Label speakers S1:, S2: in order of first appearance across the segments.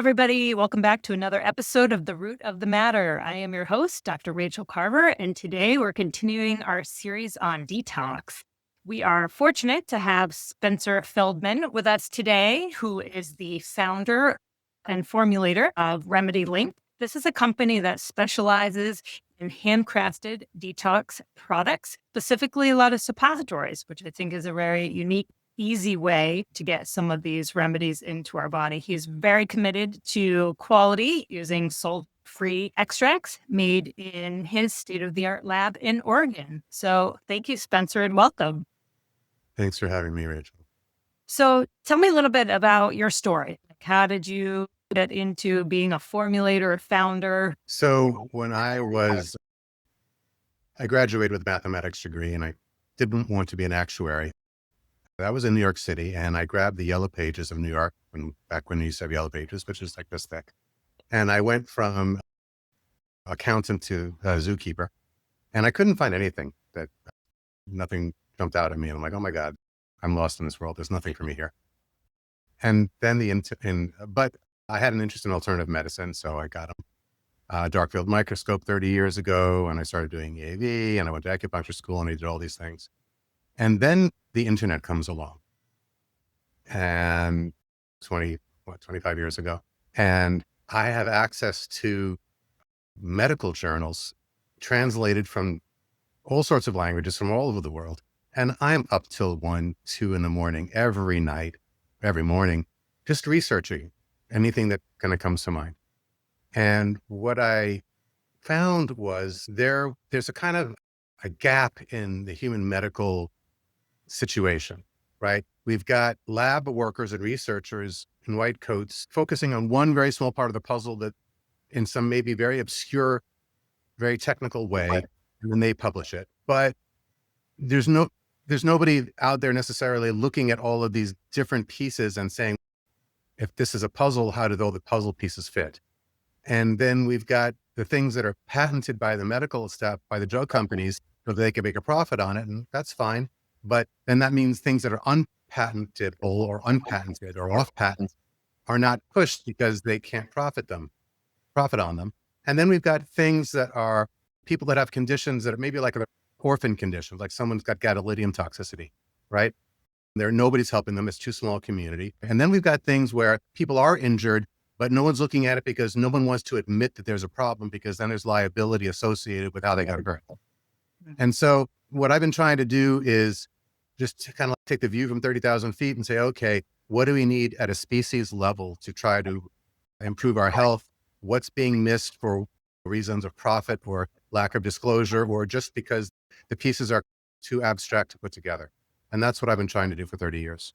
S1: everybody. Welcome back to another episode of The Root of the Matter. I am your host, Dr. Rachaele Carver, and today we're continuing our series on detox. We are fortunate to have Spencer Feldman with us today, who is the founder and formulator of Remedy Link. This is a company that specializes in handcrafted detox products, specifically a lot of suppositories, which I think is a very unique, easy way to get some of these remedies into our body. He's very committed to quality using salt-free extracts made in his state-of-the-art lab in Oregon. So thank you, Spencer, and welcome.
S2: Thanks for having me, Rachel.
S1: So tell me a little bit about your story. How did you get into being a formulator, a founder?
S2: So when I graduated with a mathematics degree and I didn't want to be an actuary. I was in New York City and I grabbed the yellow pages of New York back when you used to have yellow pages, which is like this thick. And I went from accountant to zookeeper and I couldn't find anything nothing jumped out at me. And I'm like, oh my God, I'm lost in this world. There's nothing for me here. And then but I had an interest in alternative medicine. So I got a dark field microscope 30 years ago and I started doing EAV and I went to acupuncture school and I did all these things. And then the internet comes along and 25 years ago. And I have access to medical journals translated from all sorts of languages from all over the world. And I'm up till 1, 2 in the morning, every night, every morning, just researching anything that kind of comes to mind. And what I found was there's a kind of a gap in the human medical situation, right? We've got lab workers and researchers in white coats focusing on one very small part of the puzzle that in some maybe very obscure, very technical way, and then they publish it. But there's nobody out there necessarily looking at all of these different pieces and saying, if this is a puzzle, how do all the puzzle pieces fit? And then we've got the things that are patented by the medical staff, by the drug companies, so they can make a profit on it, and that's fine. But then that means things that are unpatentable or unpatented or off patent are not pushed because they can't profit on them. And then we've got things that are people that have conditions that are maybe like orphan conditions, like someone's got gadolinium toxicity, right? Nobody's helping them. It's too small a community. And then we've got things where people are injured, but no one's looking at it because no one wants to admit that there's a problem because then there's liability associated with how they got hurt. And so what I've been trying to do is just to kind of take the view from 30,000 feet and say, okay, what do we need at a species level to try to improve our health? What's being missed for reasons of profit or lack of disclosure, or just because the pieces are too abstract to put together? And that's what I've been trying to do for 30 years.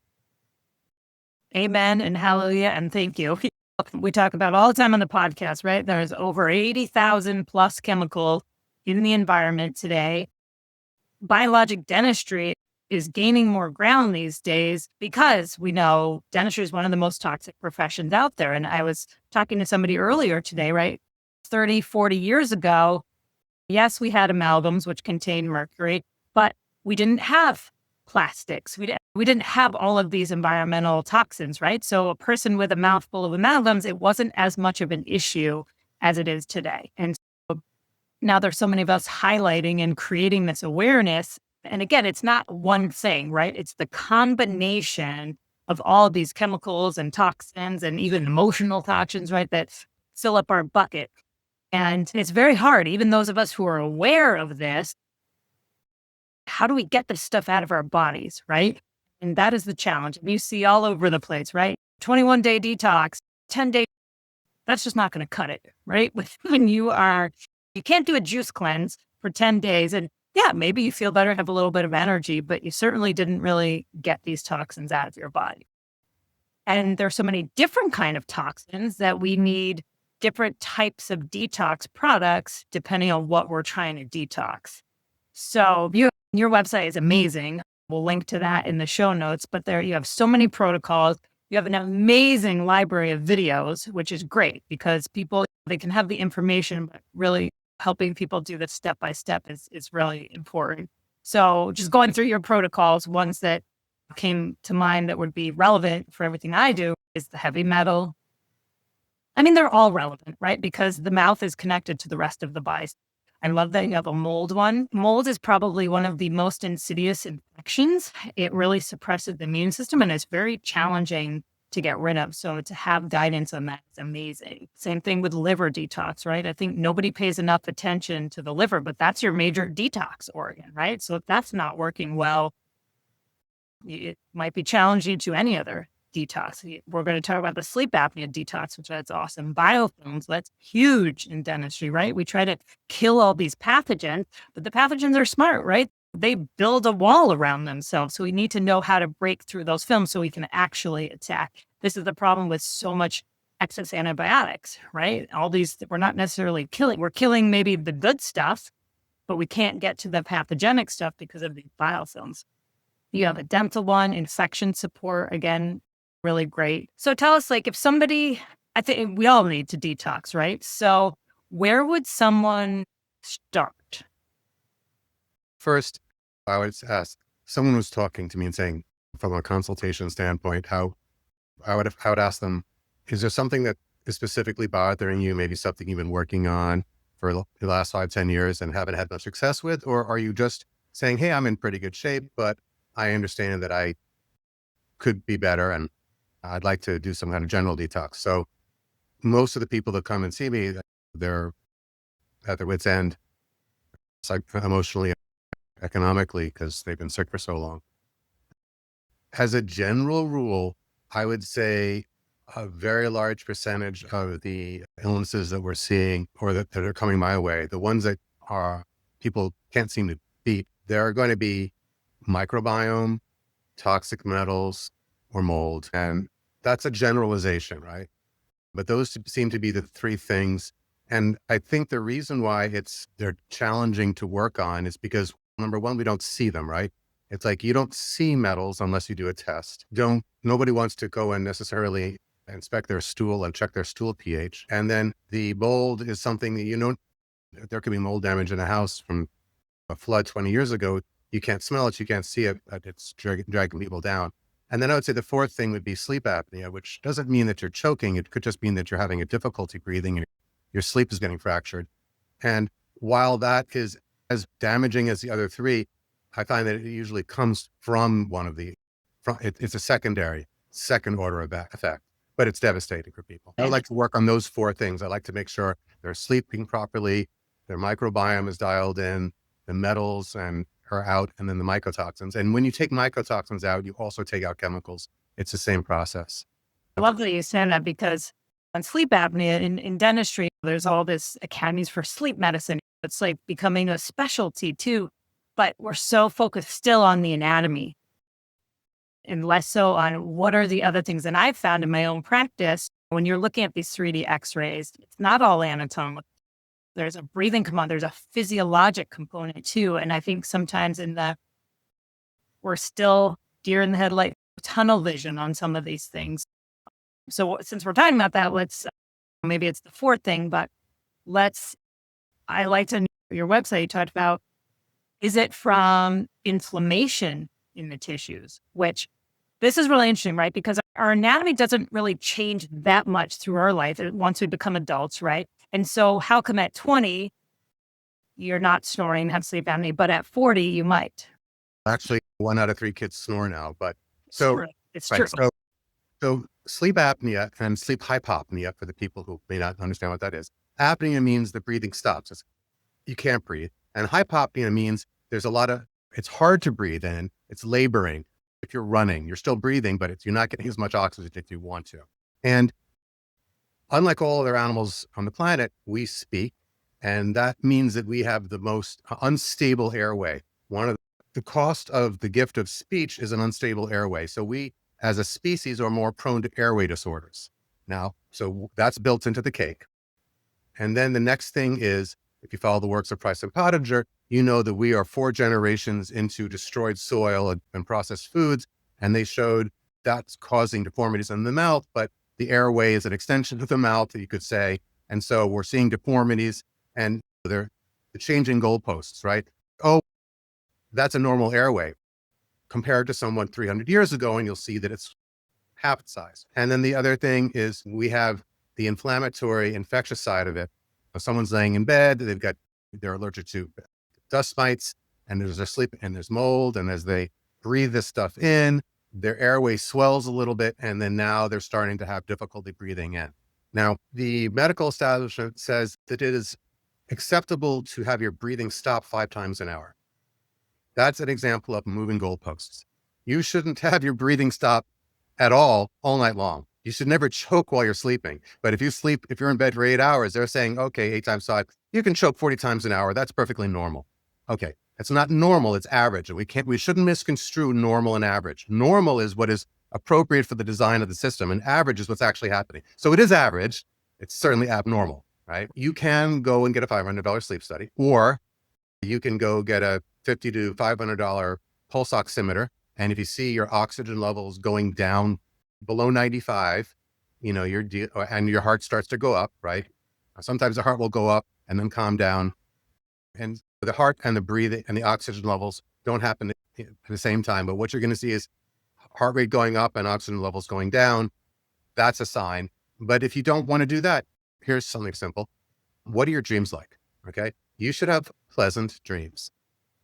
S1: Amen and hallelujah and thank you. We talk about all the time on the podcast, right? There's over 80,000 plus chemicals in the environment today. Biologic dentistry is gaining more ground these days because we know dentistry is one of the most toxic professions out there. And I was talking to somebody earlier today, right? 30, 40 years ago, yes, we had amalgams, which contained mercury, but we didn't have plastics. We didn't have all of these environmental toxins, right? So a person with a mouthful of amalgams, it wasn't as much of an issue as it is today. And so now there's so many of us highlighting and creating this awareness. And again, it's not one thing, right? It's the combination of all of these chemicals and toxins and even emotional toxins, right, that fill up our bucket. And it's very hard, even those of us who are aware of this, how do we get this stuff out of our bodies, right? And that is the challenge. You see all over the place, right? 21-day detox, 10-day, that's just not going to cut it, right? When you can't do a juice cleanse for 10 days. And yeah, maybe you feel better, have a little bit of energy, but you certainly didn't really get these toxins out of your body. And there's so many different kind of toxins that we need different types of detox products depending on what we're trying to detox. So your website is amazing. We'll link to that in the show notes, but there you have so many protocols. You have an amazing library of videos, which is great because they can have the information, but really helping people do this step by step is really important. So just going through your protocols, ones that came to mind that would be relevant for everything I do is the heavy metal, I mean, they're all relevant, right? Because the mouth is connected to the rest of the body. I love that you have a mold one. Mold is probably one of the most insidious infections. It really suppresses the immune system and it's very challenging to get rid of. So to have guidance on that is amazing. Same thing with liver detox, right? I think nobody pays enough attention to the liver, but that's your major detox organ, right? So if that's not working well, it might be challenging to any other detox. We're going to talk about the sleep apnea detox, which that's awesome. Biofilms, that's huge in dentistry, right? We try to kill all these pathogens, but the pathogens are smart, right? They build a wall around themselves. So we need to know how to break through those films so we can actually attack. This is the problem with so much excess antibiotics, right? All these, we're not necessarily killing, we're killing maybe the good stuff, but we can't get to the pathogenic stuff because of these biofilms. You have a dental one, infection support, again, really great. So tell us, like, if somebody, I think we all need to detox, right? So where would someone start?
S2: First, I would ask someone who's talking to me and saying, from a consultation standpoint, how I would ask them, is there something that is specifically bothering you? Maybe something you've been working on for the last 5, 10 years and haven't had much success with? Or are you just saying, hey, I'm in pretty good shape, but I understand that I could be better and I'd like to do some kind of general detox. So most of the people that come and see me, they're at their wit's end, emotionally, economically, because they've been sick for so long. As a general rule, I would say a very large percentage of the illnesses that we're seeing or that are coming my way, the ones that are people can't seem to beat, they're going to be microbiome, toxic metals, or mold. And that's a generalization, right? But those seem to be the three things. And I think the reason why they're challenging to work on is because, number one, we don't see them, right? It's like you don't see metals unless you do a test. Nobody wants to go and necessarily inspect their stool and check their stool pH. And then the mold is something that there could be mold damage in a house from a flood 20 years ago. You can't smell it, you can't see it, but it's dragging people down. And then I would say the fourth thing would be sleep apnea, which doesn't mean that you're choking. It could just mean that you're having a difficulty breathing and your sleep is getting fractured. And while that is as damaging as the other three, I find that it usually comes from it's a second order effect, but it's devastating for people. I would like to work on those four things. I like to make sure they're sleeping properly, their microbiome is dialed in, the metals are out, and then the mycotoxins. And when you take mycotoxins out, you also take out chemicals. It's the same process.
S1: I love that you said that because on sleep apnea in dentistry, there's all this academies for sleep medicine. It's like becoming a specialty too, but we're so focused still on the anatomy and less so on what are the other things. And I've found in my own practice, when you're looking at these 3D x-rays, it's not all anatomical. There's a breathing component, there's a physiologic component too. And I think sometimes we're still deer in the headlight, tunnel vision on some of these things. So since we're talking about that, maybe it's the fourth thing, but I like to know your website, you talked about, is it from inflammation in the tissues, which this is really interesting, right? Because our anatomy doesn't really change that much through our life once we become adults, right? And so how come at 20, you're not snoring, have sleep apnea, but at 40, you might?
S2: Actually, 1 out of 3 kids snore now, but
S1: It's true. It's true.
S2: So sleep apnea and sleep hypopnea, for the people who may not understand what that is. Apnea means the breathing stops. You can't breathe. And hypopnea means it's hard to breathe in, it's laboring. If you're running, you're still breathing, but you're not getting as much oxygen as you want to. And unlike all other animals on the planet, we speak. And that means that we have the most unstable airway. The cost of the gift of speech is an unstable airway. So we, as a species, are more prone to airway disorders. Now, so that's built into the cake. And then the next thing is, if you follow the works of Price and Pottinger, you know that we are 4 generations into destroyed soil and processed foods. And they showed that's causing deformities in the mouth, but the airway is an extension of the mouth, you could say. And so we're seeing deformities and they're changing goalposts, right? Oh, that's a normal airway compared to someone 300 years ago, and you'll see that it's half its size. And then the other thing is we have the inflammatory infectious side of it. If someone's laying in bed, they're allergic to dust mites, and there's their sleep, and there's mold, and as they breathe this stuff in, their airway swells a little bit, and then now they're starting to have difficulty breathing in. Now, the medical establishment says that it is acceptable to have your breathing stop 5 times an hour. That's an example of moving goalposts. You shouldn't have your breathing stop at all night long. You should never choke while you're sleeping. But if you're in bed for 8 hours, they're saying, okay, 8 times 5, you can choke 40 times an hour. That's perfectly normal. Okay. It's not normal. It's average. We shouldn't misconstrue normal and average. Normal is what is appropriate for the design of the system, and average is what's actually happening. So it is average. It's certainly abnormal, right? You can go and get a $500 sleep study, or you can go get a $50 to $500 pulse oximeter. And if you see your oxygen levels going down below 95, and your heart starts to go up, right? Sometimes the heart will go up and then calm down. And the heart and the breathing and the oxygen levels don't happen at the same time. But what you're going to see is heart rate going up and oxygen levels going down. That's a sign. But if you don't want to do that, here's something simple. What are your dreams like? Okay. You should have pleasant dreams.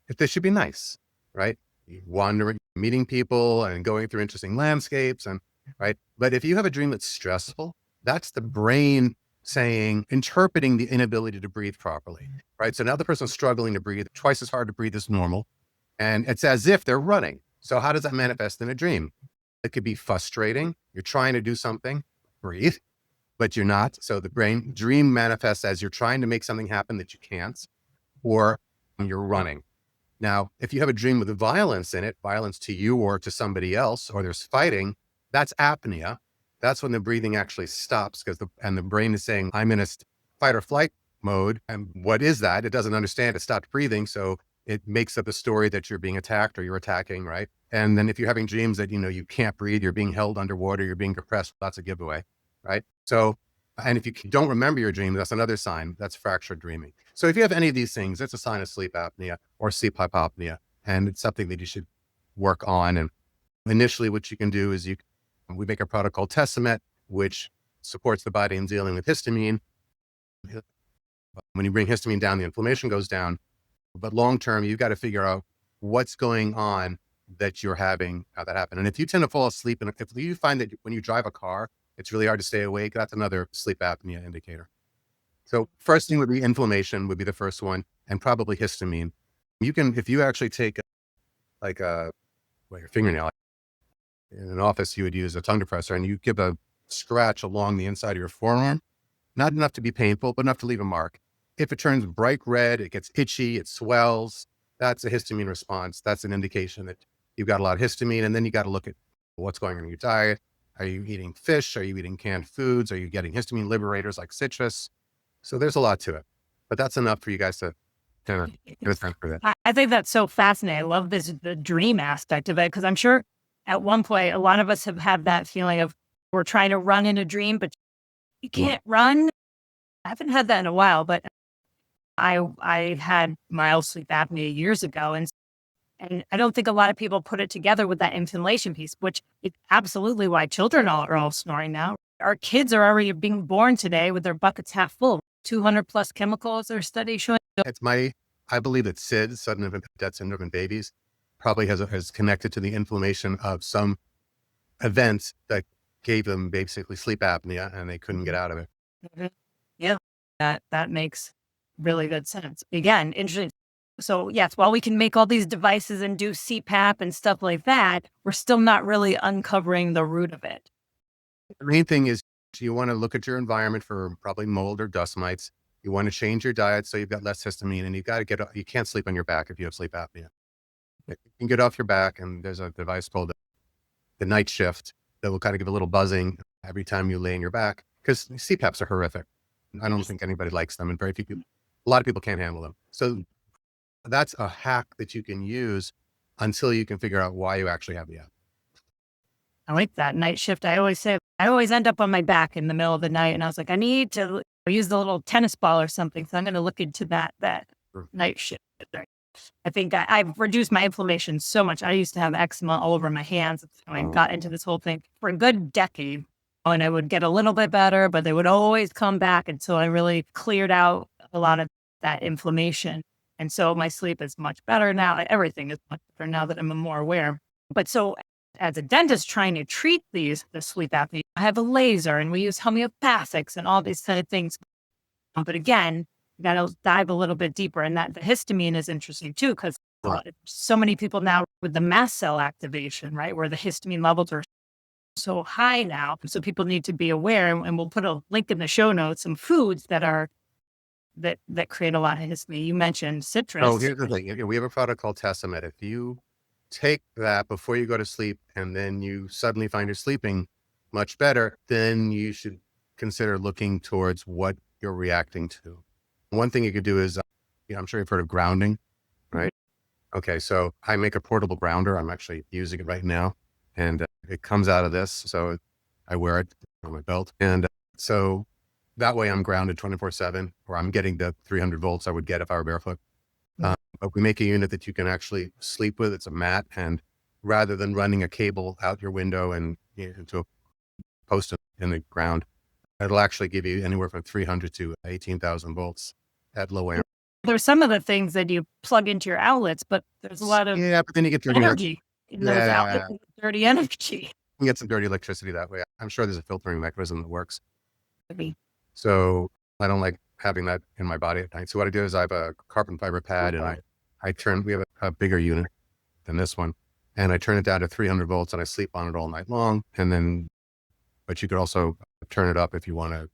S2: If they should be nice, right? Wandering, meeting people and going through interesting landscapes right. But if you have a dream that's stressful, that's the brain interpreting the inability to breathe properly, right? So now the person's struggling to breathe twice as hard to breathe as normal. And it's as if they're running. So how does that manifest in a dream? It could be frustrating. You're trying to do something, breathe, but you're not. So the dream manifests as you're trying to make something happen that you can't, or you're running. Now, if you have a dream with violence in it, violence to you or to somebody else, or there's fighting, that's apnea. That's when the breathing actually stops because the brain is saying, I'm in a fight or flight mode. And what is that? It doesn't understand. It stopped breathing. So it makes up a story that you're being attacked or you're attacking, right? And then if you're having dreams that, you can't breathe, you're being held underwater, you're being depressed, that's a giveaway, right? So, and if you don't remember your dream, that's another sign. That's fractured dreaming. So if you have any of these things, it's a sign of sleep apnea or sleep hypopnea. And it's something that you should work on. And initially what you can do is we make a product called Testament, which supports the body in dealing with histamine. When you bring histamine down, the inflammation goes down. But long-term, you've got to figure out what's going on that you're having, how that happened. And if you tend to fall asleep, and if you find that when you drive a car, it's really hard to stay awake, that's another sleep apnea indicator. So first thing would be inflammation would be the first one, and probably histamine. If you actually take your fingernail, in an office, you would use a tongue depressor and you give a scratch along the inside of your forearm, not enough to be painful, but enough to leave a mark. If it turns bright red, it gets itchy, it swells, that's a histamine response. That's an indication that you've got a lot of histamine. And then you got to look at what's going on in your diet. Are you eating fish? Are you eating canned foods? Are you getting histamine liberators like citrus? So there's a lot to it, but that's enough for you guys to kind of get a sense for that.
S1: I think that's so fascinating. I love the dream aspect of it, because I'm sure at one point, a lot of us have had that feeling of we're trying to run in a dream, but you can't run. I haven't had that in a while, but I had mild sleep apnea years ago. And I don't think a lot of people put it together with that inflammation piece, which is absolutely why children are all snoring now. Our kids are already being born today with their buckets half full, 200 plus chemicals or studies showing.
S2: I believe that SIDS, sudden infant death syndrome in babies, probably has connected to the inflammation of some events that gave them basically sleep apnea and they couldn't get out of it.
S1: Mm-hmm. Yeah, that makes really good sense. Again, interesting. So yes, while we can make all these devices and do CPAP and stuff like that, we're still not really uncovering the root of it.
S2: The main thing is you want to look at your environment for probably mold or dust mites. You want to change your diet so you've got less histamine, and you can't sleep on your back if you have sleep apnea. You can get off your back, and there's a device called the night shift that will kind of give a little buzzing every time you lay on your back, because CPAPs are horrific. I don't think anybody likes them, and a lot of people can't handle them. So that's a hack that you can use until you can figure out why you actually have the apnea.
S1: I like that night shift. I always end up on my back in the middle of the night, and I was like, I need to use the little tennis ball or something. So I'm going to look into that night shift. I think I've reduced my inflammation so much. I used to have eczema all over my hands. I got into this whole thing for a good decade. and I would get a little bit better, but they would always come back until I really cleared out a lot of that inflammation. And so my sleep is much better now. Everything is much better now that I'm more aware. But so as a dentist trying to treat the sleep apnea, I have a laser and we use homeopathics and all these kind of things. But again, you got to dive a little bit deeper. And that the histamine is interesting too, because so many people now with the mast cell activation, right, where the histamine levels are so high now. So people need to be aware, and we'll put a link in the show notes, some foods that are that create a lot of histamine. You mentioned citrus.
S2: Oh, here's the thing. We have a product called Tesamet. If you take that before you go to sleep and then you suddenly find you're sleeping much better, then you should consider looking towards what you're reacting to. One thing you could do is, I'm sure you've heard of grounding, right? Okay, so I make a portable grounder. I'm actually using it right now, and it comes out of this. So I wear it on my belt. And so that way I'm grounded 24/7, or I'm getting the 300 volts I would get if I were barefoot. But we make a unit that you can actually sleep with. It's a mat. And rather than running a cable out your window and to a post in the ground, it'll actually give you anywhere from 300 to 18,000 volts at low amp.
S1: There's some of the things that you plug into your outlets, but there's a lot of
S2: but then you get
S1: energy in those outlets, dirty energy.
S2: You can get some dirty electricity that way. I'm sure there's a filtering mechanism that works.
S1: Maybe.
S2: So I don't like having that in my body at night. So what I do is I have a carbon fiber pad, and we have a bigger unit than this one, and I turn it down to 300 volts and I sleep on it all night long. But you could also turn it up if you want to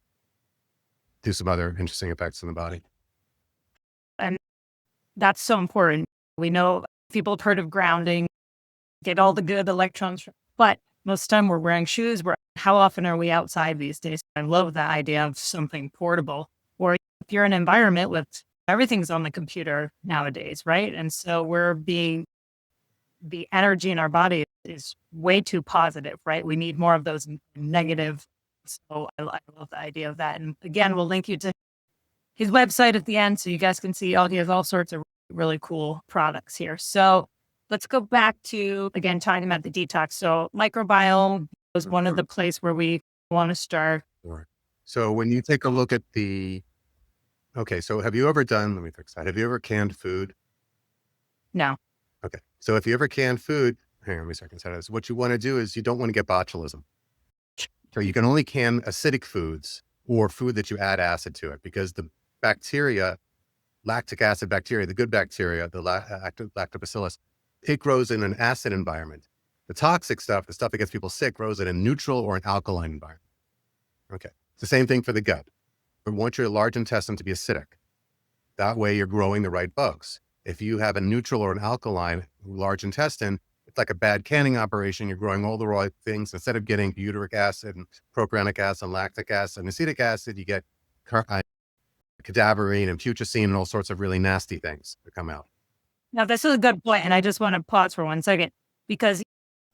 S2: do some other interesting effects in the body.
S1: And that's so important. We know people have heard of grounding, get all the good electrons, but most of the time we're wearing shoes. How often are we outside these days? I love the idea of something portable. Or if you're in an environment with everything's on the computer nowadays, right? And so the energy in our body is way too positive, right? We need more of those negative. So I love the idea of that. And again, we'll link you to his website at the end so you guys can see he has all sorts of really cool products here. So let's go back to, again, talking about the detox. So microbiome was one of the places where we want to start.
S2: Sure. So when you take a look at so have you ever let me fix that. Have you ever canned food?
S1: No.
S2: Okay. So if you ever canned food, hang on, let me see if I can set this. What you want to do is you don't want to get botulism. So you can only can acidic foods or food that you add acid to it, because the bacteria, lactic acid bacteria, the good bacteria, the lactobacillus, it grows in an acid environment. The toxic stuff, the stuff that gets people sick, grows in a neutral or an alkaline environment. Okay. It's the same thing for the gut. We want your large intestine to be acidic. That way you're growing the right bugs. If you have a neutral or an alkaline large intestine, it's like a bad canning operation. You're growing all the right things. Instead of getting butyric acid and propionic acid and lactic acid and acetic acid, you get cadaverine and putrescine and all sorts of really nasty things that come out.
S1: Now, this is a good point, and I just want to pause for 1 second, because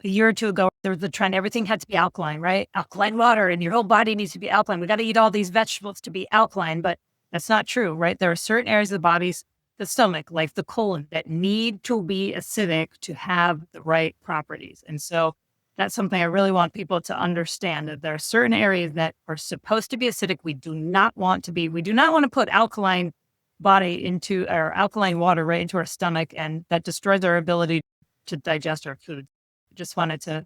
S1: a year or two ago, there was the trend, everything had to be alkaline, right? Alkaline water, and your whole body needs to be alkaline. We got to eat all these vegetables to be alkaline, but that's not true, right? There are certain areas of the body, the stomach, like the colon, that need to be acidic to have the right properties. And so that's something I really want people to understand, that there are certain areas that are supposed to be acidic. We do not want to put alkaline water right into our stomach, and that destroys our ability to digest our food. Just wanted to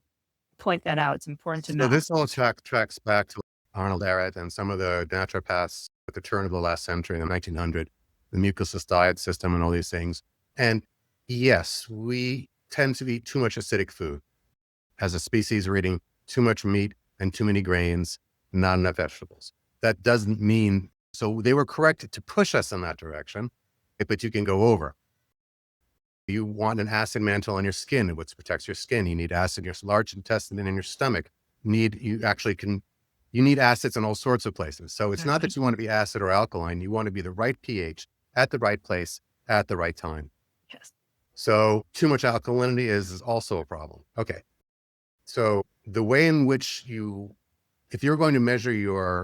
S1: point that out. It's important to know.
S2: So this all tracks back to Arnold Arrett and some of the naturopaths at the turn of the last century, in the 1900s, the mucosis diet system and all these things. And yes, we tend to eat too much acidic food. As a species, we're eating too much meat and too many grains, not enough vegetables. That doesn't mean, so they were correct to push us in that direction, but you can go over. You want an acid mantle on your skin, which protects your skin. You need acid in your large intestine and in your stomach. You need acids in all sorts of places. So it's not that you want to be acid or alkaline. You want to be the right pH at the right place at the right time.
S1: Yes.
S2: So too much alkalinity is also a problem. Okay. So the way in which if you're going to measure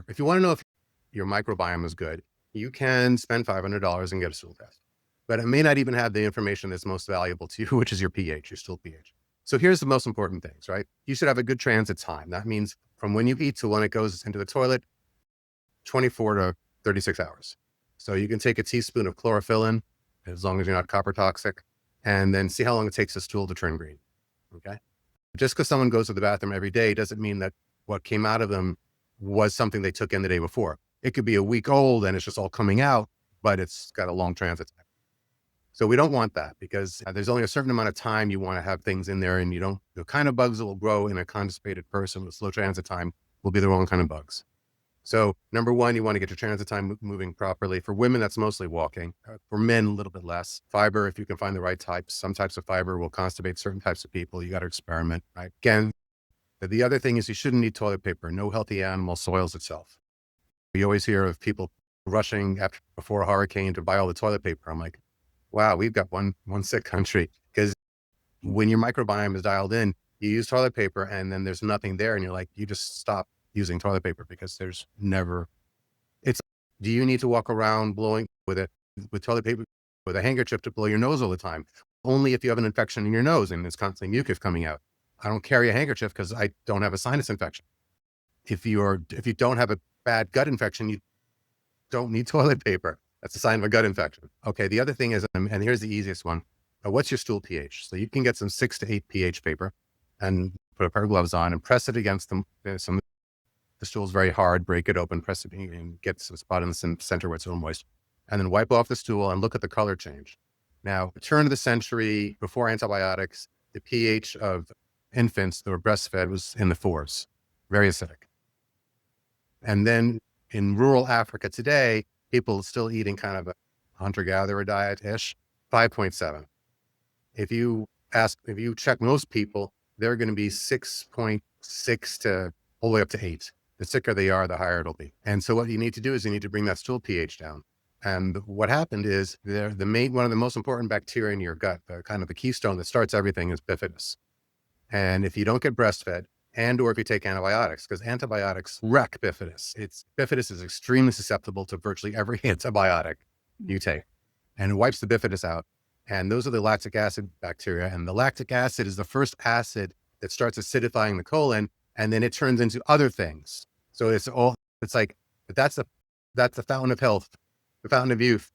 S2: if you want to know if your microbiome is good, you can spend $500 and get a stool test. But it may not even have the information that's most valuable to you, which is your pH, your stool pH. So here's the most important things, right? You should have a good transit time. That means from when you eat to when it goes into the toilet, 24 to 36 hours. So you can take a teaspoon of chlorophyllin, as long as you're not copper toxic, and then see how long it takes the stool to turn green. Okay. Just because someone goes to the bathroom every day doesn't mean that what came out of them was something they took in the day before. It could be a week old and it's just all coming out, but it's got a long transit time. So we don't want that, because there's only a certain amount of time you want to have things in there, and you don't, the kind of bugs that will grow in a constipated person with slow transit time will be the wrong kind of bugs. So number one, you want to get your transit time moving properly. For women, that's mostly walking. For men, a little bit less. Fiber, if you can find the right types. Some types of fiber will constipate certain types of people. You got to experiment, right? Again, the other thing is you shouldn't need toilet paper. No healthy animal soils itself. You always hear of people rushing before a hurricane to buy all the toilet paper. I'm like, wow, we've got one sick country. Because when your microbiome is dialed in, you use toilet paper and then there's nothing there. And you're like, you just stop using toilet paper, because there's never, it's, do you need to walk around blowing with toilet paper, with a handkerchief to blow your nose all the time? Only if you have an infection in your nose and there's constantly mucus coming out. I don't carry a handkerchief because I don't have a sinus infection. If you don't have a bad gut infection, you don't need toilet paper. That's a sign of a gut infection. Okay. The other thing is, and here's the easiest one. What's your stool pH? So you can get some 6 to 8 pH paper and put a pair of gloves on and press it against the stool is very hard, break it open, press it and get some spot in the center where it's a little moist, and then wipe off the stool and look at the color change. Now, turn of the century, before antibiotics, the pH of infants that were breastfed was in the 4s, very acidic. And then in rural Africa today, people are still eating kind of a hunter-gatherer diet-ish, 5.7. If you check most people, they're going to be 6.6 to all the way up to 8. The sicker they are, the higher it'll be. And so what you need to do is you need to bring that stool pH down. And what happened is one of the most important bacteria in your gut, kind of the keystone that starts everything, is bifidus. And if you don't get breastfed, and or if you take antibiotics, because antibiotics wreck bifidus. Bifidus is extremely susceptible to virtually every antibiotic you take, and it wipes the bifidus out. And those are the lactic acid bacteria. And the lactic acid is the first acid that starts acidifying the colon, and then it turns into other things. So that's the fountain of health, the fountain of youth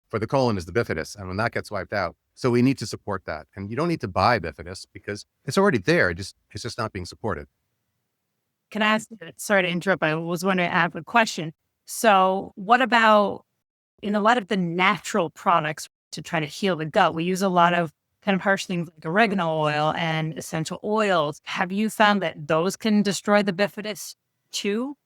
S2: for the colon is the bifidus. And when that gets wiped out, so we need to support that. And you don't need to buy bifidus because it's already there. It's just not being supported.
S1: Can I ask, sorry to interrupt, I was wondering, I have a question. So what about in a lot of the natural products to try to heal the gut? We use a lot of kind of harsh things like oregano oil and essential oils. Have you found that those can destroy the bifidus too?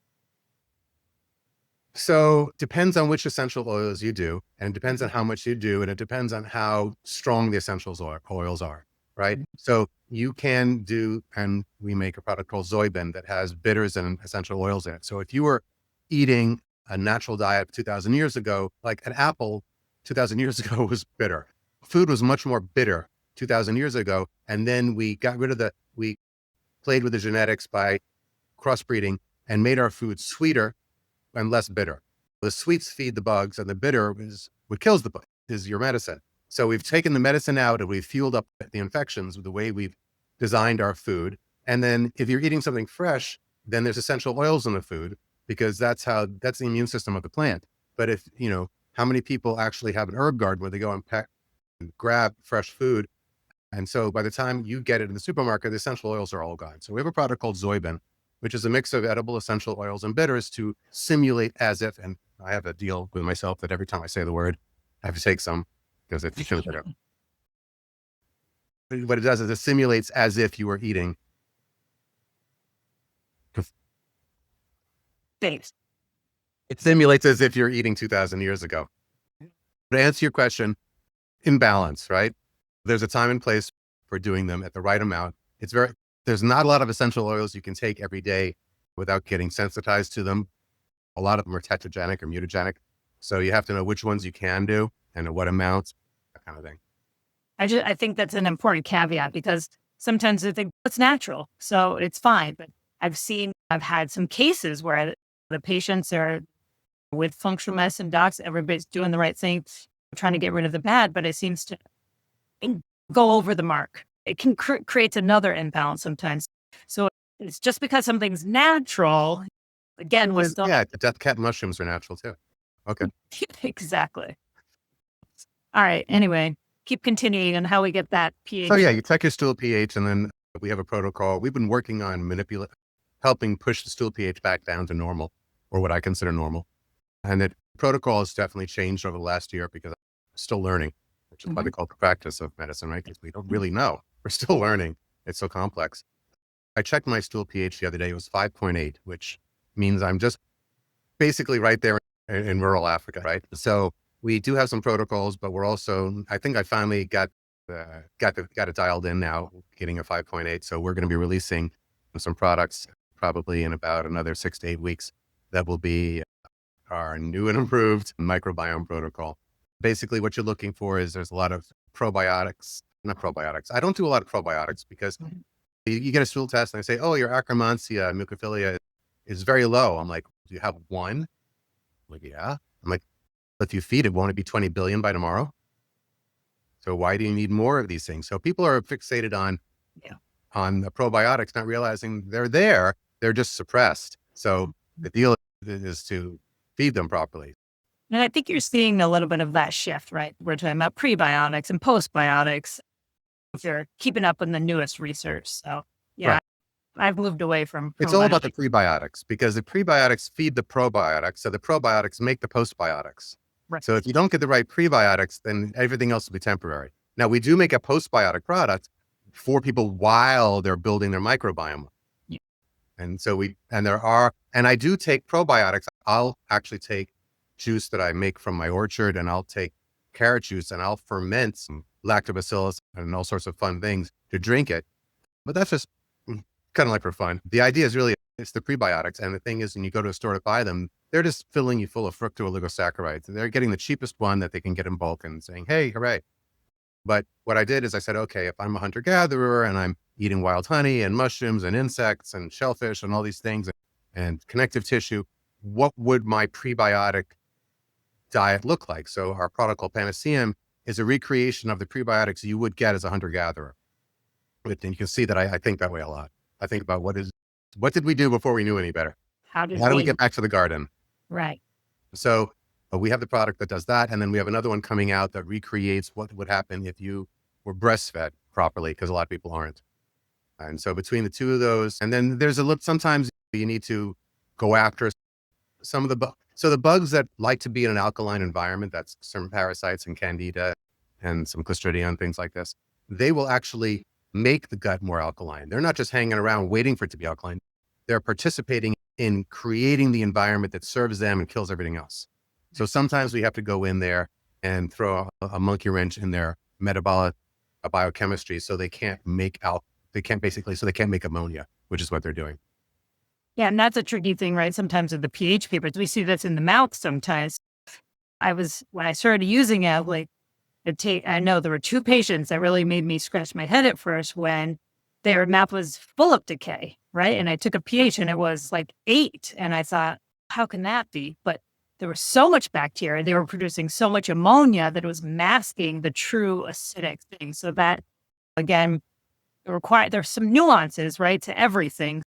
S2: So depends on which essential oils you do, and it depends on how much you do, and it depends on how strong the oils are, right? So you can do, and we make a product called Zoibin that has bitters and essential oils in it. So if you were eating a natural diet 2000 years ago, like an apple 2000 years ago was bitter. Food was much more bitter 2000 years ago. And then we played with the genetics by crossbreeding and made our food sweeter and less bitter. The sweets feed the bugs, and the bitter is what kills the bug, is your medicine. So we've taken the medicine out and we've fueled up the infections with the way we've designed our food. And then if you're eating something fresh, then there's essential oils in the food, because that's the immune system of the plant. But if, how many people actually have an herb garden where they go and grab fresh food? And so by the time you get it in the supermarket, the essential oils are all gone. So we have a product called Zoibin, which is a mix of edible essential oils and bitters to simulate as if, and I have a deal with myself that every time I say the word, I have to take some, because it shows it. What it does is it simulates as if you were eating.
S1: Thanks.
S2: It simulates as if you're eating 2000 years ago. To answer your question, imbalance, right? There's a time and place for doing them at the right amount. There's not a lot of essential oils you can take every day without getting sensitized to them. A lot of them are tetogenic or mutagenic. So you have to know which ones you can do and at what amounts, that kind of thing.
S1: I think that's an important caveat, because sometimes I think it's natural, so it's fine. But I've had some cases where the patients are with functional medicine docs, everybody's doing the right thing, trying to get rid of the bad, but it seems to go over the mark. it can create another imbalance sometimes. So it's just because something's natural, again, we still
S2: Yeah, the death cap mushrooms are natural too. Okay.
S1: exactly. All right. Anyway, keep continuing on how we get that
S2: So
S1: pH.
S2: yeah, you check your stool pH, and then we have a protocol. We've been working on helping push the stool pH back down to normal, or what I consider normal. And the protocol has definitely changed over the last year because I'm still learning, which is why they call it the practice of medicine, right? Because we don't really know. We're still learning. It's so complex. I checked my stool pH the other day. It was 5.8, which means I'm just basically right there in rural Africa, right? So we do have some protocols, but we're also, I think I finally got it dialed in now, getting a 5.8. So we're going to be releasing some products probably in about another 6 to 8 weeks. That will be our new and improved microbiome protocol. Basically, what you're looking for is there's a lot of probiotics, not probiotics. I don't do a lot of probiotics because you get a stool test and they say, oh, your Akkermansia mucophilia is very low. I'm like, do you have one? I'm like, yeah. I'm like, but if you feed it, won't it be 20 billion by tomorrow? So why do you need more of these things? So people are fixated
S1: Yeah.
S2: on the probiotics, not realizing they're there. They're just suppressed. So the deal is to feed them properly.
S1: And I think you're seeing a little bit of that shift, right? We're talking about prebiotics and postbiotics. If you're keeping up on the newest research. So yeah,
S2: Right.
S1: I've moved away from
S2: It's all about the
S1: probiotics.
S2: prebiotics because the prebiotics feed the probiotics. So the probiotics make the postbiotics.
S1: Right.
S2: So if you don't get the right prebiotics, then everything else will be temporary. Now we do make a postbiotic product for people while they're building their microbiome.
S1: Yeah.
S2: And so I do take probiotics. I'll actually take juice that I make from my orchard, and I'll take carrot juice and I'll ferment some lactobacillus and all sorts of fun things to drink it. But that's just kind of like for fun. The idea is really, it's the prebiotics. And the thing is, when you go to a store to buy them, they're just filling you full of fructooligosaccharides. They're getting the cheapest one that they can get in bulk and saying, hey, hooray. But what I did is I said, okay, if I'm a hunter gatherer and I'm eating wild honey and mushrooms and insects and shellfish and all these things and connective tissue, what would my prebiotic diet look like? So our product called Panaceum is a recreation of the prebiotics you would get as a hunter gatherer. And you can see that I think that way a lot. I think about what did we do before we knew any better?
S1: How did
S2: How do we
S1: we?
S2: get back to the garden?
S1: Right.
S2: So we have the product that does that. And then we have another one coming out that recreates what would happen if you were breastfed properly, because a lot of people aren't. And so between the two of those, and then there's a look, sometimes you need to go after some of the bugs that like to be in an alkaline environment, that's some parasites and candida and some Clostridia and things like this. They will actually make the gut more alkaline. They're not just hanging around waiting for it to be alkaline. They're participating in creating the environment that serves them and kills everything else. So sometimes we have to go in there and throw a monkey wrench in their metabolic biochemistry so they can't make so they can't make ammonia, which is what they're doing.
S1: Yeah. And that's a tricky thing, right? Sometimes with the pH papers, we see this in the mouth sometimes. When I started using it, like, I know there were two patients that really made me scratch my head at first when their mouth was full of decay, right? And I took a pH and it was like 8. And I thought, how can that be? But there was so much bacteria. They were producing so much ammonia that it was masking the true acidic thing. So that, again, there's some nuances, right, to everything.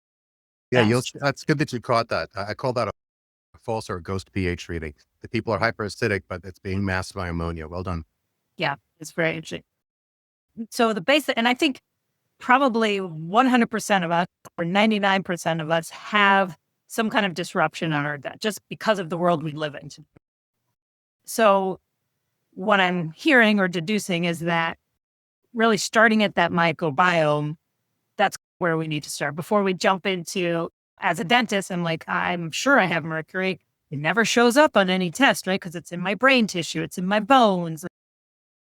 S2: Yeah, that's good that you caught that. I call that a false or a ghost pH reading. The people are hyperacidic, but it's being masked by ammonia. Well done.
S1: Yeah, it's very interesting. So the basic, and I think probably 100% of us or 99% of us have some kind of disruption on our gut just because of the world we live in. So what I'm hearing or deducing is that really starting at that microbiome, that's where we need to start before we jump into, as a dentist, I'm like, I'm sure I have mercury. It never shows up on any test, right? Because it's in my brain tissue, it's in my bones.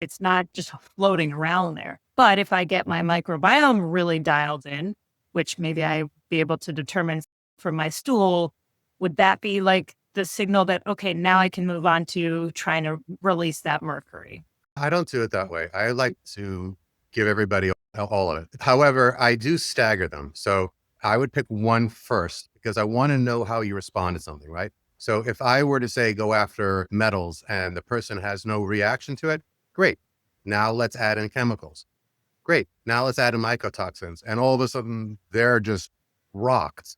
S1: It's not just floating around there. But if I get my microbiome really dialed in, which maybe I'd be able to determine from my stool, would that be like the signal that, okay, now I can move on to trying to release that mercury?
S2: I don't do it that way. I like to give everybody all of it. However, I do stagger them. So I would pick one first because I want to know how you respond to something, right? So if I were to say go after metals and the person has no reaction to it, great. Now let's add in chemicals. Great. Now let's add in mycotoxins. And all of a sudden they're just rocked.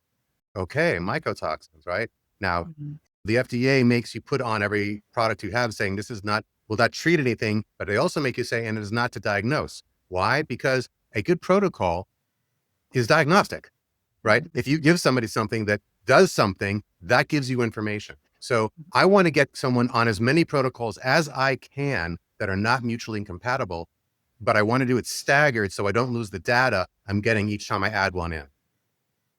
S2: Okay, mycotoxins, right? Now,
S1: Mhm.
S2: the FDA makes you put on every product you have saying this is not, will not treat anything, but they also make you say, and it is not to diagnose. Why? Because a good protocol is diagnostic, right?
S1: Mhm.
S2: If you give somebody something that does something, that gives you information. So I want to get someone on as many protocols as I can that are not mutually incompatible, but I want to do it staggered so I don't lose the data I'm getting each time I add one in.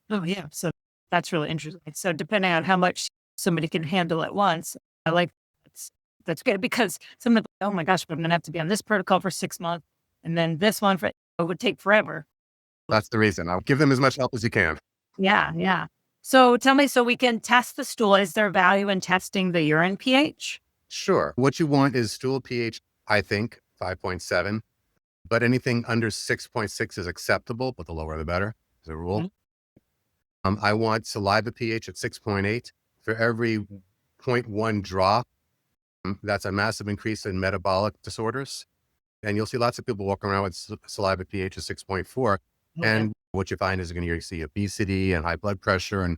S1: Oh, yeah. So that's really interesting. So depending on how much somebody can handle at once, I like that's that's good because some of the, oh my gosh, but I'm gonna have to be on this protocol for 6 months and then this one for it would take forever.
S2: That's the reason. I'll give them as much help as you can.
S1: Yeah, yeah. So tell me, so we can test the stool. Is there value in testing the urine pH?
S2: Sure. What you want is stool pH, I think, 5.7, but anything under 6.6 is acceptable, but the lower the better as a rule.
S1: Mhm.
S2: I want saliva pH at 6.8. For every zero point 0.1 drop, that's a massive increase in metabolic disorders. And you'll see lots of people walking around with saliva pH of 6.4.
S1: Oh, yeah.
S2: And what you find is you're going to see obesity and high blood pressure and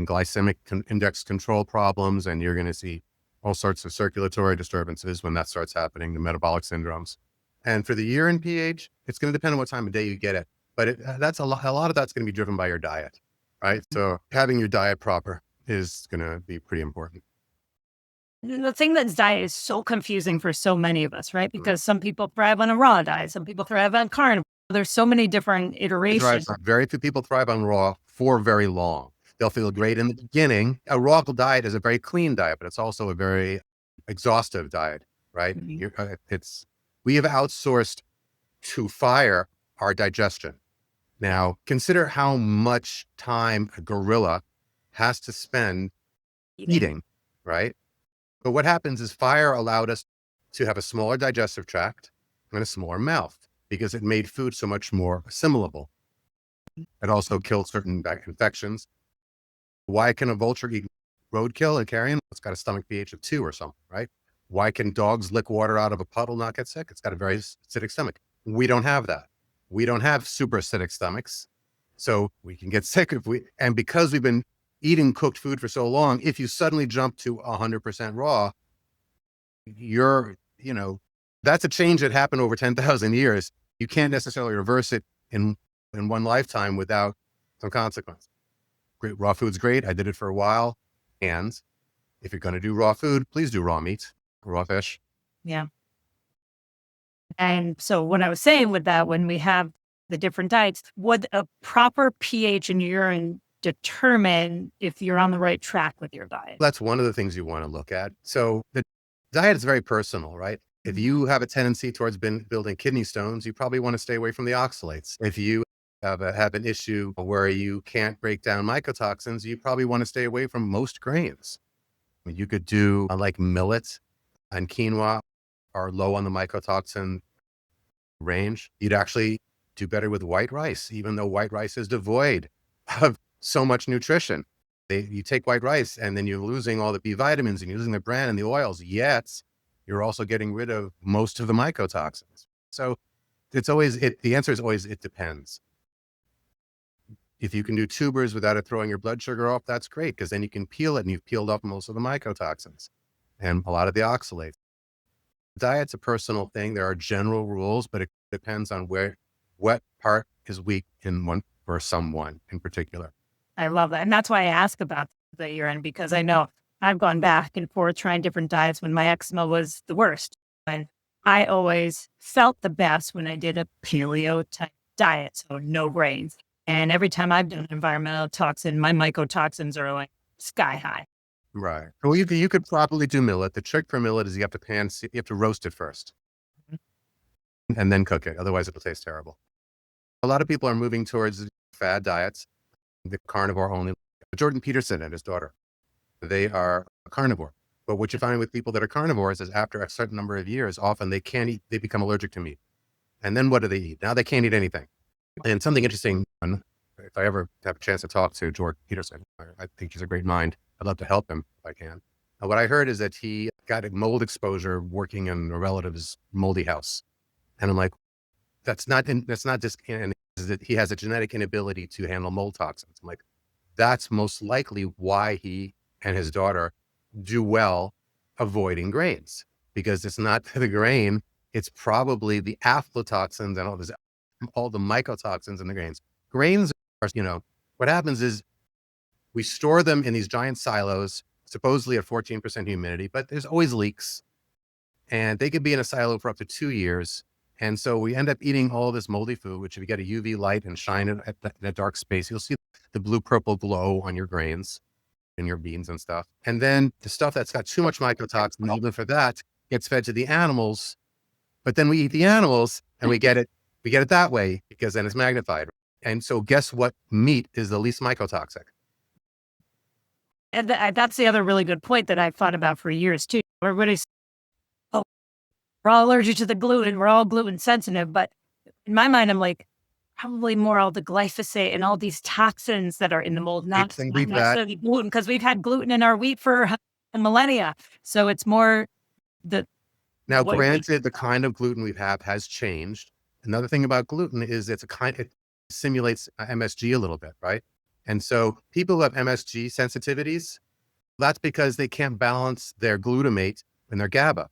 S2: glycemic index control problems. And you're going to see all sorts of circulatory disturbances when that starts happening, the metabolic syndromes. And for the urine pH, it's going to depend on what time of day you get it. But that's a lot of that's going to be driven by your diet, right? So having your diet proper is going to be pretty important.
S1: The thing that's diet is so confusing for so many of us, right?
S2: Mm.
S1: Because some people thrive on a raw diet, some people thrive on carnivore. There's so many different iterations.
S2: Very few people thrive on raw for very long. They'll feel great in the beginning. A raw diet is a very clean diet, but it's also a very exhaustive diet, right?
S1: Mhm.
S2: We have outsourced to fire our digestion. Now, consider how much time a gorilla has to spend
S1: Eating.
S2: eating, right? But what happens is fire allowed us to have a smaller digestive tract and a smaller mouth because it made food so much more assimilable. It also killed certain infections. Why can a vulture eat roadkill and carrion? It's got a stomach pH of 2 or something, right? Why can dogs lick water out of a puddle, not get sick? It's got a very acidic stomach. We don't have that. We don't have super acidic stomachs. So we can get sick and because we've been eating cooked food for so long, if you suddenly jump to 100% raw, you're, that's a change that happened over 10,000 years. You can't necessarily reverse it in, in one lifetime without some consequence. Great. Raw food's great. I did it for a while. And if you're going to do raw food, please do raw meat, raw fish.
S1: Yeah. And so what I was saying with that, when we have the different diets, would a proper pH in urine determine if you're on the right track with your diet?
S2: That's one of the things you want to look at. So the diet is very personal, right? If
S1: Mhm.
S2: you have a tendency towards building kidney stones, you probably want to stay away from the oxalates. If you have an issue where you can't break down mycotoxins, you probably want to stay away from most grains. I mean, you could do like millet and quinoa are low on the mycotoxin range. You'd actually do better with white rice, even though white rice is devoid of so much nutrition. You take white rice and then you're losing all the B vitamins and you're losing the bran and the oils, yet you're also getting rid of most of the mycotoxins. So the answer is always, it depends. If you can do tubers without it throwing your blood sugar off, that's great, because then you can peel it and you've peeled off most of the mycotoxins and a lot of the oxalates. Diet's a personal thing. There are general rules, but it depends on what part is weak in one for someone in particular.
S1: I love that. And that's why I ask about the urine, because I know I've gone back and forth trying different diets when my eczema was the worst. And I always felt the best when I did a paleo type diet, so no grains. And every time I've done an environmental toxin, my mycotoxins are like sky high.
S2: Right. Well, you could probably do millet. The trick for millet is you have to roast it first and then cook it. Otherwise it'll taste terrible. A lot of people are moving towards fad diets, the carnivore only. Jordan Peterson and his daughter, they are carnivore. But what you find with people that are carnivores is after a certain number of years, often they can't eat, they become allergic to meat. And then what do they eat? Now they can't eat anything. And something interesting, if I ever have a chance to talk to Jordan Peterson, I think he's a great mind. I'd love to help him if I can. What I heard is that he got a mold exposure working in a relative's moldy house. And I'm like, that's not just, is that he has a genetic inability to handle mold toxins. I'm like, that's most likely why he and his daughter do well avoiding grains, because it's not the grain, it's probably the aflatoxins and all the mycotoxins in the grains. Grains are, what happens is we store them in these giant silos, supposedly at 14% humidity, but there's always leaks, and they could be in a silo for up to 2 years. And so we end up eating all this moldy food, which if you get a UV light and shine it in a dark space, you'll see the blue purple glow on your grains and your beans and stuff. And then the stuff that's got too much mycotoxin, even for that, gets fed to the animals. But then we eat the animals and we get it that way because then it's magnified. And so guess what meat is the least mycotoxic?
S1: And that's the other really good point that I've thought about for years too. Everybody's, oh, we're all allergic to the gluten. We're all gluten sensitive. But in my mind, I'm like, probably more all the glyphosate and all these toxins that are in the mold, not necessarily gluten, because we've had gluten in our wheat for millennia. So it's more the.
S2: Now, granted, the kind of gluten we have has changed. Another thing about gluten is it simulates MSG a little bit, right? And so people who have MSG sensitivities, that's because they can't balance their glutamate and their GABA.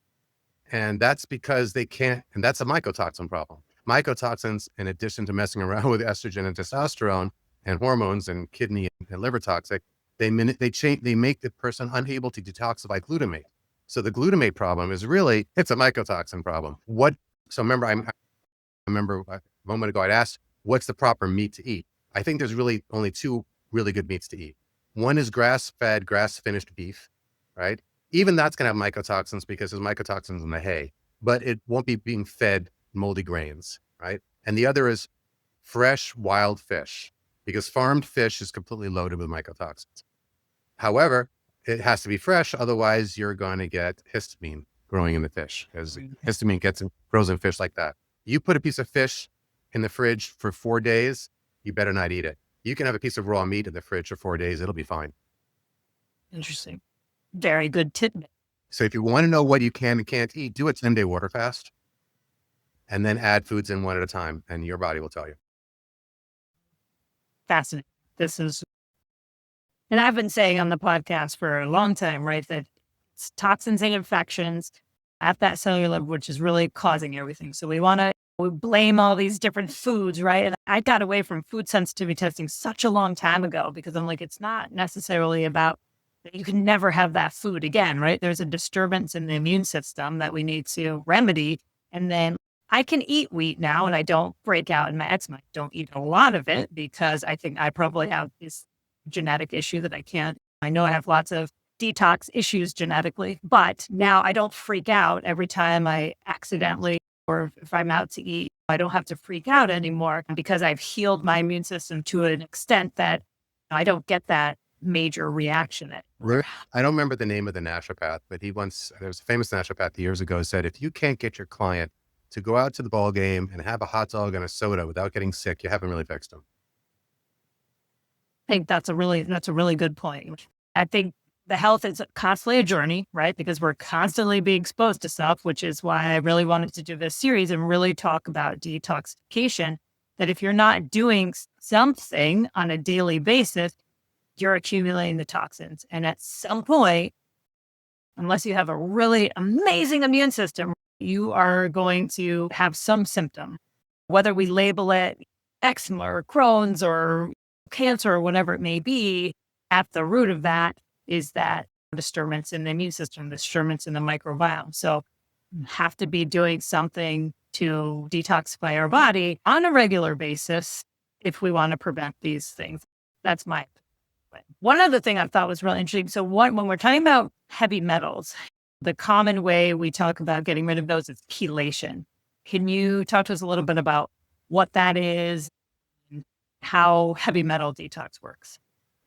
S2: And that's because they can't, and that's a mycotoxin problem. Mycotoxins, in addition to messing around with estrogen and testosterone and hormones and kidney and liver toxic, they make the person unable to detoxify glutamate. So the glutamate problem is really, it's a mycotoxin problem. So remember, I remember a moment ago, I'd asked, what's the proper meat to eat? I think there's really only two really good meats to eat. One is grass-fed, grass-finished beef, right? Even that's going to have mycotoxins because there's mycotoxins in the hay, but it won't be being fed moldy grains, right? And the other is fresh wild fish, because farmed fish is completely loaded with mycotoxins. However, it has to be fresh. Otherwise, you're going to get histamine growing in the fish, because histamine grows in fish like that. You put a piece of fish in the fridge for 4 days, you better not eat it. You can have a piece of raw meat in the fridge for 4 days. It'll be fine.
S1: Interesting. Very good tidbit.
S2: So if you want to know what you can and can't eat, do a 10-day water fast and then add foods in one at a time, and your body will tell you.
S1: Fascinating. And I've been saying on the podcast for a long time, right, that it's toxins and infections at that cellular level, which is really causing everything. So we blame all these different foods, right? And I got away from food sensitivity testing such a long time ago because I'm like, it's not necessarily about, you can never have that food again, right? There's a disturbance in the immune system that we need to remedy. And then I can eat wheat now and I don't break out in my eczema. I don't eat a lot of it because I think I probably have this genetic issue that I know I have lots of detox issues genetically, but now I don't freak out every time I accidentally, or if I'm out to eat, I don't have to freak out anymore because I've healed my immune system to an extent that I don't get that major reaction.
S2: I don't remember the name of the naturopath, but there was a famous naturopath years ago said, if you can't get your client to go out to the ball game and have a hot dog and a soda without getting sick, you haven't really fixed them.
S1: I think that's a really good point. I think the health is constantly a journey, right? Because we're constantly being exposed to stuff, which is why I really wanted to do this series and really talk about detoxification, that if you're not doing something on a daily basis, you're accumulating the toxins. And at some point, unless you have a really amazing immune system, you are going to have some symptom, whether we label it eczema or Crohn's or cancer or whatever it may be. At the root of that is that disturbance in the immune system, disturbance in the microbiome. So you have to be doing something to detoxify our body on a regular basis if we want to prevent these things. That's my opinion. One other thing I thought was really interesting. So when we're talking about heavy metals, the common way we talk about getting rid of those is chelation. Can you talk to us a little bit about what that is and how heavy metal detox works?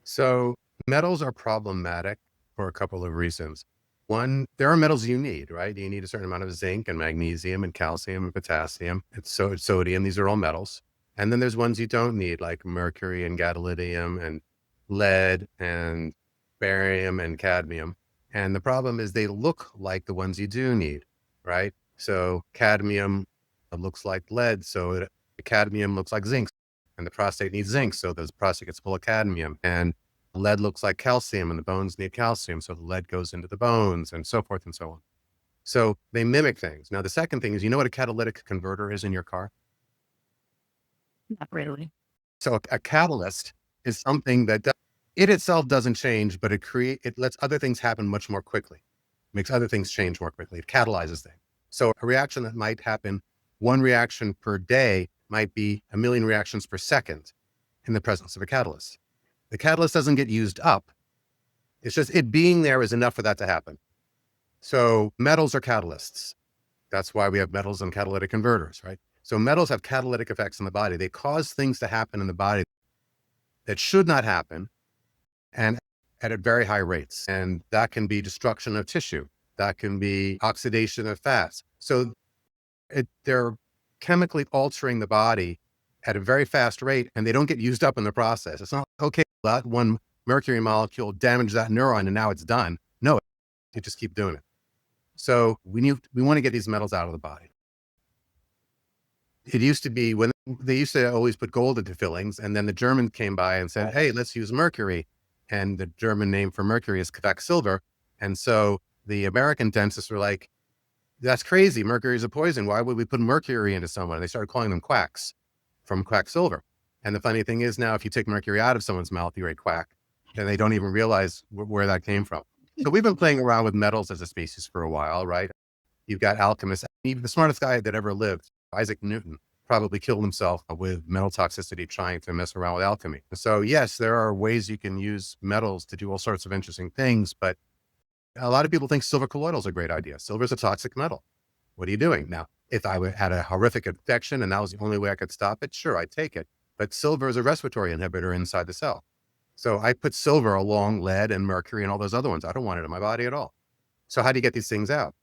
S2: So metals are problematic for a couple of reasons. One, there are metals you need, right? You need a certain amount of zinc and magnesium and calcium and potassium. It's sodium. These are all metals. And then there's ones you don't need, like mercury and gadolinium and lead and barium and cadmium. And the problem is they look like the ones you do need, right? So cadmium It looks like lead, so cadmium looks like zinc. And the prostate needs zinc, so the prostate gets full of cadmium. And lead looks like calcium, and the bones need calcium, so the lead goes into the bones, and so forth and so on. So they mimic things. Now, the second thing is, you know what a catalytic converter is in your car?
S1: Not really.
S2: So a catalyst is something that it itself doesn't change, but it lets other things happen much more quickly, makes other things change more quickly. It catalyzes things. So a reaction that might happen, one reaction per day might be a million reactions per second in the presence of a catalyst. The catalyst doesn't get used up. It's just it being there is enough for that to happen. So metals are catalysts. That's why we have metals and catalytic converters, right? So metals have catalytic effects in the body. They cause things to happen in the body that should not happen, and at very high rates. And that can be destruction of tissue. That can be oxidation of fats. So they're chemically altering the body at a very fast rate, and they don't get used up in the process. It's not, okay, that one mercury molecule damaged that neuron and now it's done. No, you just keep doing it. So we want to get these metals out of the body. It used to be when they used to always put gold into fillings, and then the Germans came by and said, hey, let's use mercury. And the German name for mercury is quecksilver. And so the American dentists were like, that's crazy. Mercury is a poison. Why would we put mercury into someone? And they started calling them quacks from quecksilver. And the funny thing is now, if you take mercury out of someone's mouth, you're a quack, and they don't even realize where that came from. So we've been playing around with metals as a species for a while, right? You've got alchemists. Even the smartest guy that ever lived, Isaac Newton, probably killed himself with metal toxicity trying to mess around with alchemy. So yes, there are ways you can use metals to do all sorts of interesting things, but a lot of people think silver colloidal is a great idea. Silver is a toxic metal. What are you doing? Now, if I had a horrific infection and that was the only way I could stop it, sure, I'd take it. But silver is a respiratory inhibitor inside the cell. So I put silver along lead and mercury and all those other ones. I don't want it in my body at all. So how do you get these things out?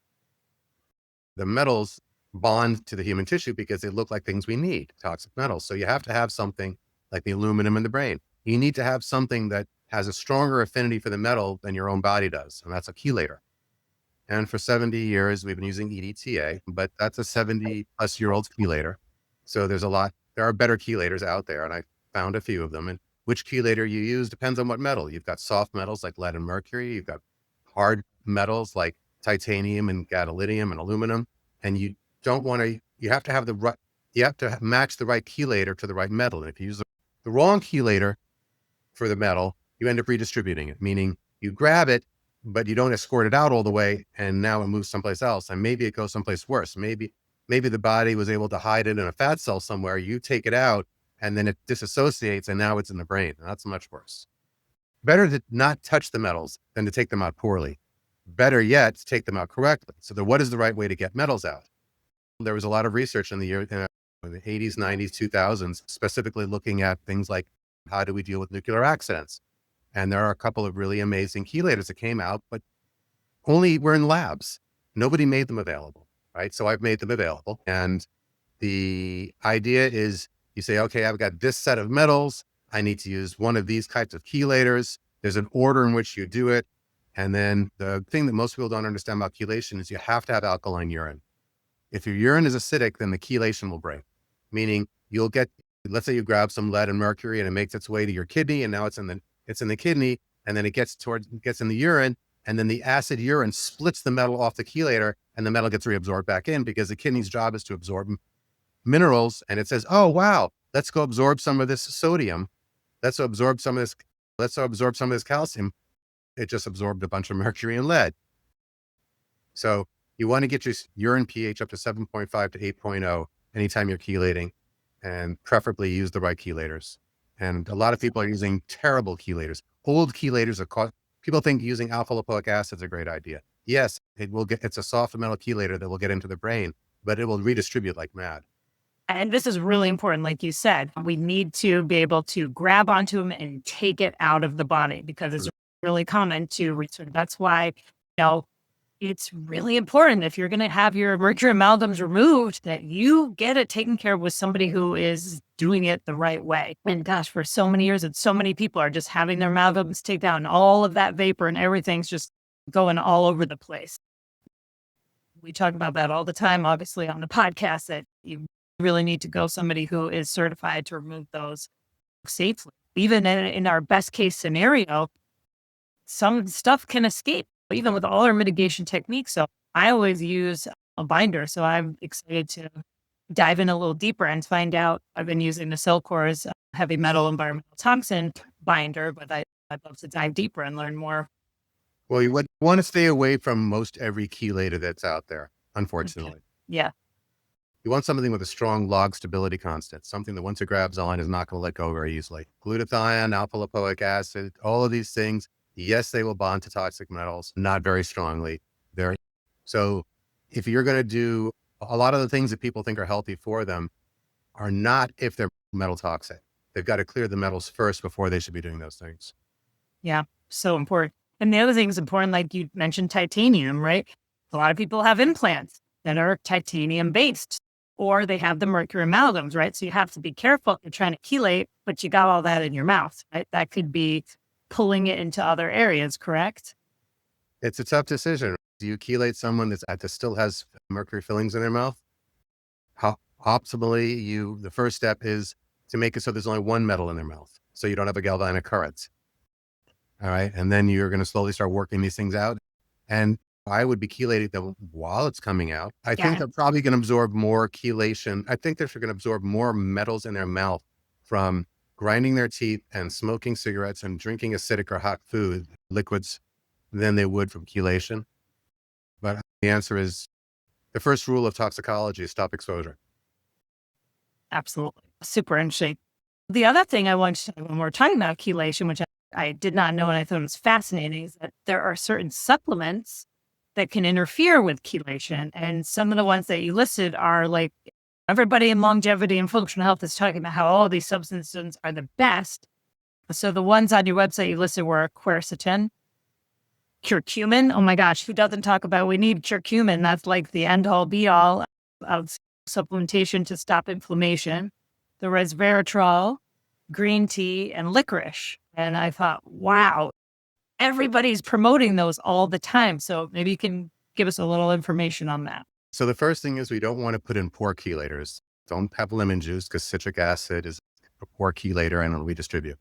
S2: The metals bond to the human tissue because they look like things we need, toxic metals. So you have to have something like the aluminum in the brain. You need to have something that has a stronger affinity for the metal than your own body does, and that's a chelator. And for 70 years, we've been using EDTA, but that's a 70-plus-year-old chelator. So there are better chelators out there, and I found a few of them. And which chelator you use depends on what metal. You've got soft metals like lead and mercury. You've got hard metals like titanium and gadolinium and aluminum. And you have to have match the right chelator to the right metal. And if you use the wrong chelator for the metal, you end up redistributing it, meaning you grab it, but you don't escort it out all the way, and now it moves someplace else. And maybe it goes someplace worse. Maybe the body was able to hide it in a fat cell somewhere. You take it out, and then it disassociates, and now it's in the brain. And that's much worse. Better to not touch the metals than to take them out poorly. Better yet, to take them out correctly. So what is the right way to get metals out? There was a lot of research in the 80s, 90s, 2000s, specifically looking at things like how do we deal with nuclear accidents? And there are a couple of really amazing chelators that came out, but only were in labs. Nobody made them available, right? So I've made them available. And the idea is you say, okay, I've got this set of metals. I need to use one of these types of chelators. There's an order in which you do it. And then the thing that most people don't understand about chelation is you have to have alkaline urine. If your urine is acidic, then the chelation will break, meaning you'll get, let's say you grab some lead and mercury and it makes its way to your kidney, and now it's in the kidney, and then it gets in the urine, and then the acid urine splits the metal off the chelator, and the metal gets reabsorbed back in because the kidney's job is to absorb minerals. And it says, oh, wow, let's go absorb some of this sodium. Let's absorb some of this calcium. It just absorbed a bunch of mercury and lead. So you want to get your urine pH up to 7.5 to 8.0 anytime you're chelating, and preferably use the right chelators. And a lot of people are using terrible chelators. Old chelators people think using alpha lipoic acid is a great idea. Yes, it's a soft metal chelator that will get into the brain, but it will redistribute like mad.
S1: And this is really important. Like you said, we need to be able to grab onto them and take it out of the body, because it's really common to research. That's why, it's really important, if you're going to have your mercury amalgams removed, that you get it taken care of with somebody who is doing it the right way. And gosh, for so many years, and so many people are just having their amalgams taken down, all of that vapor and everything's just going all over the place. We talk about that all the time, obviously, on the podcast, that You really need to go somebody who is certified to remove those safely. Even in our best case scenario, some stuff can escape, even with all our mitigation techniques. So I always use a binder. So I'm excited to dive in a little deeper and find out. I've been using the Cellcore's heavy metal environmental toxin binder, but I'd love to dive deeper and learn more.
S2: Well, you would want to stay away from most every chelator that's out there,
S1: Okay.
S2: unfortunately.
S1: Yeah.
S2: You want something with a strong log stability constant, something that once it grabs on is not going to let go very easily. Glutathione, alpha lipoic acid, all of these things, yes, they will bond to toxic metals, not very strongly. They're, so if you're going to do a lot of the things that people think are healthy for them are not if they're metal toxic. They've got to clear the metals first before they should be doing those things.
S1: Yeah. So important. And the other thing is important, like you mentioned titanium, right? A lot of people have implants that are titanium based, or they have the mercury amalgams, right? So you have to be careful if you're trying to chelate, but you got all that in your mouth, right? That could be pulling it into other areas, correct?
S2: It's a tough decision. Do you chelate someone that still has mercury fillings in their mouth? How optimally the first step is to make it so there's only one metal in their mouth. So you don't have a galvanic current. All right. And then you're going to slowly start working these things out. And I would be chelating them while it's coming out. I think
S1: Yeah.
S2: they're probably going to absorb more chelation. I think they're going to absorb more metals in their mouth from grinding their teeth and smoking cigarettes and drinking acidic or hot food liquids than they would from chelation. But the answer is the first rule of toxicology is stop exposure.
S1: Absolutely. Super interesting. The other thing I want to, when we're talking about chelation, which I did not know and I thought was fascinating, is that there are certain supplements that can interfere with chelation. And some of the ones that you listed are like everybody in longevity and functional health is talking about how all these substances are the best. So the ones on your website you listed were quercetin, curcumin. Oh my gosh, who doesn't talk about we need curcumin? That's like the end all be all of supplementation to stop inflammation. The resveratrol, green tea, and licorice. And I thought, wow, everybody's promoting those all the time. So maybe you can give us a little information on that.
S2: So the first thing is we don't want to put in poor chelators. Don't have lemon juice because citric acid is a poor chelator and it'll redistribute,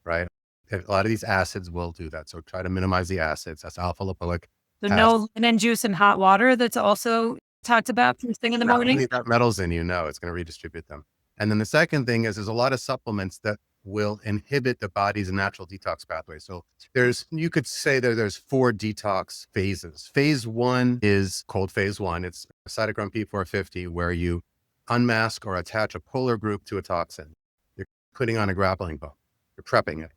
S2: right? A lot of these acids will do that. So try to minimize the acids. That's alpha lipoic
S1: So
S2: acid.
S1: no lemon juice and hot water that's also talked about first thing in the morning.
S2: You've got metals in, it's going to redistribute them. And then the second thing is there's a lot of supplements that will inhibit the body's natural detox pathway. So you could say that there's 4 detox phases. Phase 1 is called phase 1. It's cytochrome P450, where you unmask or attach a polar group to a toxin. You're putting on a grappling hook. You're prepping it.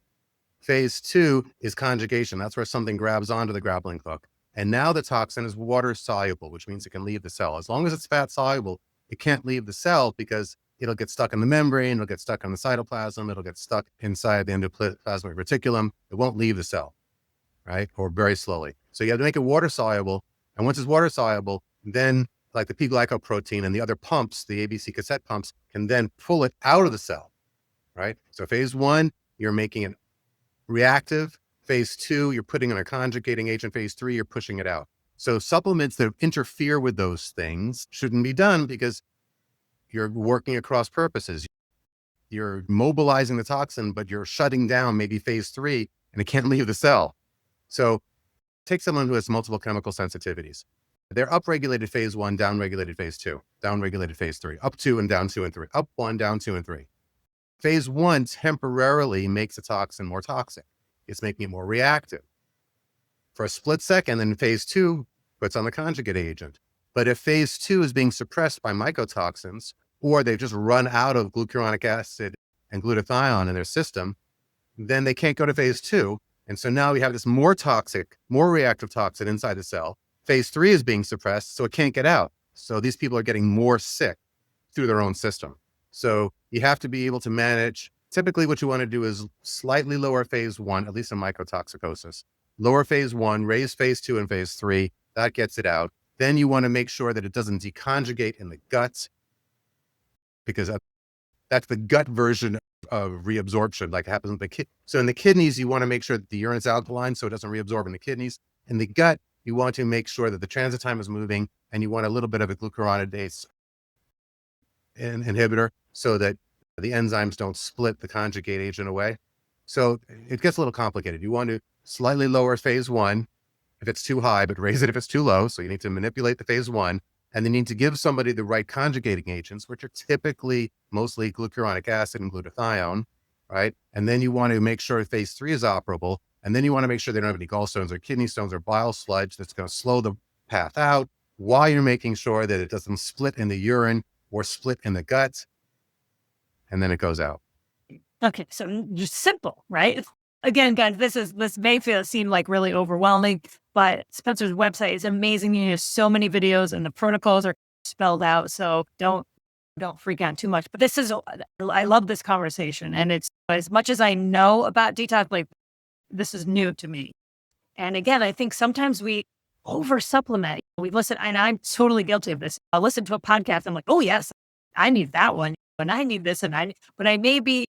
S2: Phase 2 is conjugation. That's where something grabs onto the grappling hook. And now the toxin is water soluble, which means it can leave the cell. As long as it's fat soluble, it can't leave the cell because it'll get stuck in the membrane, it'll get stuck on the cytoplasm, it'll get stuck inside the endoplasmic reticulum. It won't leave the cell, right? Or very slowly. So you have to make it water soluble. And once it's water soluble, then like the P-glycoprotein and the other pumps, the ABC cassette pumps, can then pull it out of the cell, right? So phase 1, you're making it reactive. Phase 2, you're putting in a conjugating agent. Phase 3, you're pushing it out. So supplements that interfere with those things shouldn't be done because you're working across purposes. You're mobilizing the toxin, but you're shutting down maybe phase 3 and it can't leave the cell. So take someone who has multiple chemical sensitivities. They're upregulated phase 1, downregulated phase 2, downregulated phase 3, up 2 and down 2 and 3, up 1, down 2 and 3. Phase 1 temporarily makes the toxin more toxic. It's making it more reactive. For a split second, then phase 2 puts on the conjugate agent. But if phase 2 is being suppressed by mycotoxins, or they've just run out of glucuronic acid and glutathione in their system, then they can't go to phase 2. And so now we have this more toxic, more reactive toxin inside the cell. Phase 3 is being suppressed, so it can't get out. So these people are getting more sick through their own system. So you have to be able to manage. Typically what you want to do is slightly lower phase 1, at least in mycotoxicosis. Lower phase 1, raise phase 2 and phase 3. That gets it out. Then you want to make sure that it doesn't deconjugate in the guts, because that's the gut version of reabsorption, like it happens in the kidney. So in the kidneys, you want to make sure that the urine's alkaline so it doesn't reabsorb in the kidneys. In the gut, you want to make sure that the transit time is moving, and you want a little bit of a glucuronidase inhibitor so that the enzymes don't split the conjugate agent away. So it gets a little complicated. You want to slightly lower phase one if it's too high, but raise it if it's too low. So you need to manipulate the phase one, and then you need to give somebody the right conjugating agents, which are typically mostly glucuronic acid and glutathione, right? And then you want to make sure phase three is operable. And then you want to make sure they don't have any gallstones or kidney stones or bile sludge that's going to slow the path out while you're making sure that it doesn't split in the urine or split in the gut. And then it goes out.
S1: Okay, so just simple, right? Again, guys, this may seem like really overwhelming, but Spencer's website is amazing. You have so many videos, and the protocols are spelled out. So don't freak out too much. But I love this conversation, and it's as much as I know about detox, like this is new to me. And again, I think sometimes we over supplement. We listen, and I'm totally guilty of this. I'll listen to a podcast. I'm like, oh yes, I need that one, and I need this, but I may be.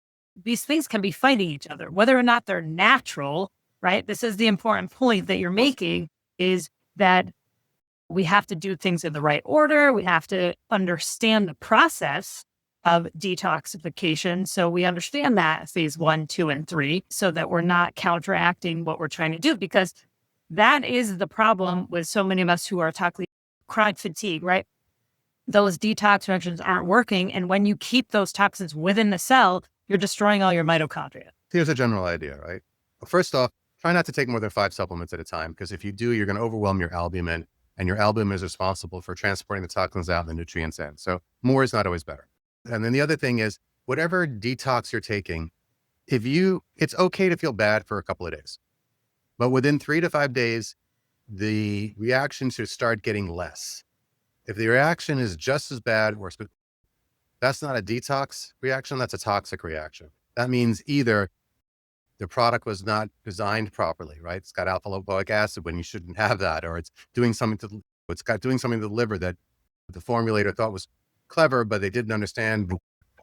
S1: These things can be fighting each other, whether or not they're natural, right? This is the important point that you're making, is that we have to do things in the right order. We have to understand the process of detoxification. So we understand that phase 1, 2, and 3, so that we're not counteracting what we're trying to do, because that is the problem with so many of us who are talking chronic fatigue, right? Those detox reactions aren't working. And when you keep those toxins within the cell, you're destroying all your mitochondria.
S2: Here's a general idea, right? Well, first off, try not to take more than 5 supplements at a time, because if you do, you're going to overwhelm your albumin, and your albumin is responsible for transporting the toxins out and the nutrients in. So more is not always better. And then the other thing is, whatever detox you're taking, it's okay to feel bad for a couple of days, but within 3 to 5 days, the reaction should start getting less. If the reaction is just as bad, or that's not a detox reaction, that's a toxic reaction. That means either the product was not designed properly, right? It's got alpha lipoic acid when you shouldn't have that, or it's doing something to the liver that the formulator thought was clever, but they didn't understand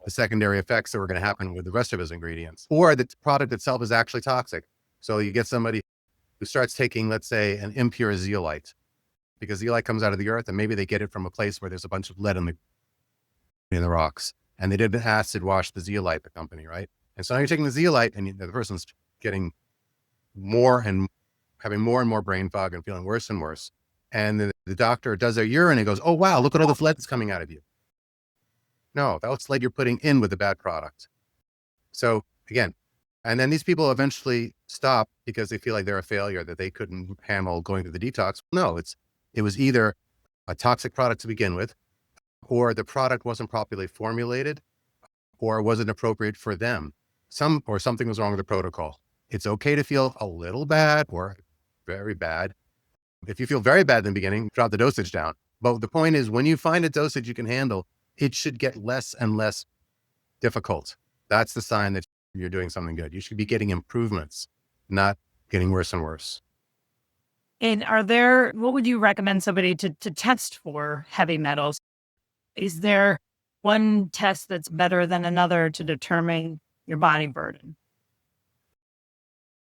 S2: the secondary effects that were going to happen with the rest of his ingredients, or the product itself is actually toxic. So you get somebody who starts taking, let's say, an impure zeolite, because zeolite comes out of the earth, and maybe they get it from a place where there's a bunch of lead in the rocks, and they did acid wash the zeolite, the company, right? And so now you're taking the zeolite, and the person's getting more and having more and more brain fog and feeling worse and worse. And then the doctor does their urine and goes, oh, wow, look at all the lead that's coming out of you. No, that's lead you're putting in with the bad product. So again, and then these people eventually stop because they feel like they're a failure, that they couldn't handle going through the detox. No, it was either a toxic product to begin with, or the product wasn't properly formulated, or wasn't appropriate for them. Or something was wrong with the protocol. It's okay to feel a little bad or very bad. If you feel very bad in the beginning, drop the dosage down. But the point is, when you find a dosage you can handle, it should get less and less difficult. That's the sign that you're doing something good. You should be getting improvements, not getting worse and worse.
S1: And what would you recommend somebody to test for heavy metals? Is there one test that's better than another to determine your body burden?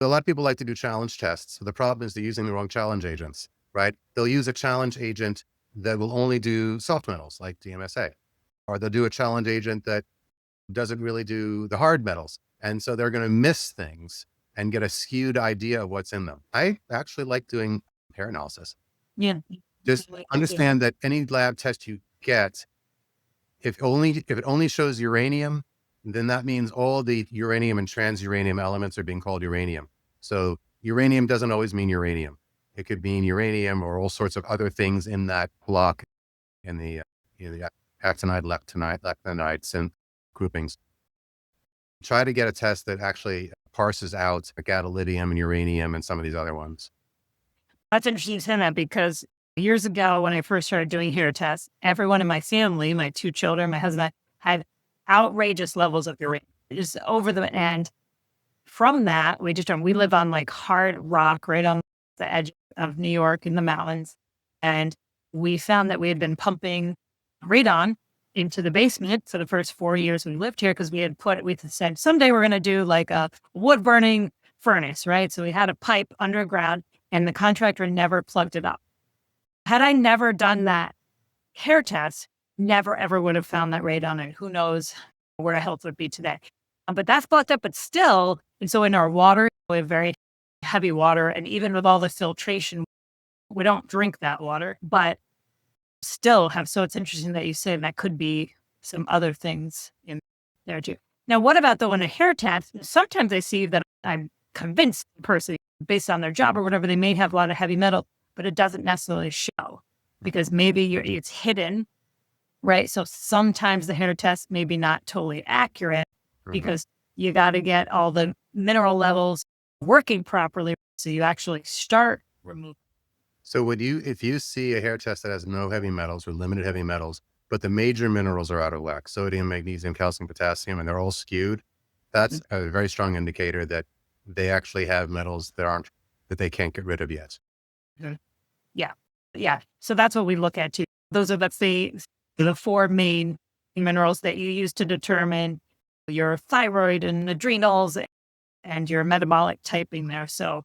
S2: A lot of people like to do challenge tests. So the problem is they're using the wrong challenge agents, right? They'll use a challenge agent that will only do soft metals like DMSA, or they'll do a challenge agent that doesn't really do the hard metals. And so they're going to miss things and get a skewed idea of what's in them. I actually like doing hair analysis.
S1: Yeah.
S2: Just understand that any lab test you get, if it only shows uranium, then that means all the uranium and transuranium elements are being called uranium. So uranium doesn't always mean uranium. It could mean uranium or all sorts of other things in that block in the actinide, lactanides, and groupings. Try to get a test that actually parses out gadolinium and uranium and some of these other ones.
S1: That's interesting to say that, because years ago, when I first started doing hair tests, everyone in my family, my 2 children, my husband, had outrageous levels of uranium, just over the end. From that, we live on like hard rock right on the edge of New York in the mountains. And we found that we had been pumping radon into the basement for the first 4 years we lived here, because we said someday we're going to do like a wood burning furnace, right? So we had a pipe underground, and the contractor never plugged it up. Had I never done that hair test, never ever would have found that radon, and who knows where our health would be today. But that's blocked up, but still, and so in our water, we have very heavy water, and even with all the filtration, we don't drink that water, but still have. So it's interesting that you say that could be some other things in there too. Now, what about though in a hair test? Sometimes I see that I'm convinced the person, based on their job or whatever, they may have a lot of heavy metal, but it doesn't necessarily show because maybe it's hidden, right? So sometimes the hair test may be not totally accurate because you got to get all the mineral levels working properly so you actually start removing.
S2: So if you see a hair test that has no heavy metals or limited heavy metals, but the major minerals are out of whack, sodium, magnesium, calcium, potassium, and they're all skewed, that's a very strong indicator that they actually have metals that they can't get rid of yet.
S1: Yeah. Yeah. So that's what we look at too. Those are the four main minerals that you use to determine your thyroid and adrenals and your metabolic typing there. So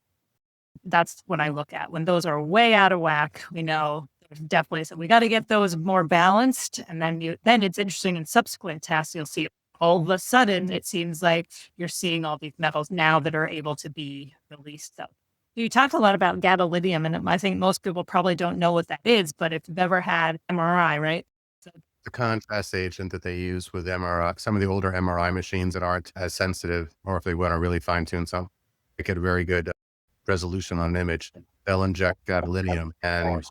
S1: that's what I look at. When those are way out of whack, we know there's definitely, so we got to get those more balanced. And then it's interesting in subsequent tests, you'll see all of a sudden, it seems like you're seeing all these metals now that are able to be released. So you talked a lot about gadolinium, and I think most people probably don't know what that is, but if you've ever had MRI, right? So,
S2: The contrast agent that they use with MRI, some of the older MRI machines that aren't as sensitive, or if they want to really fine tune some, they get a very good resolution on an image. They'll inject gadolinium, and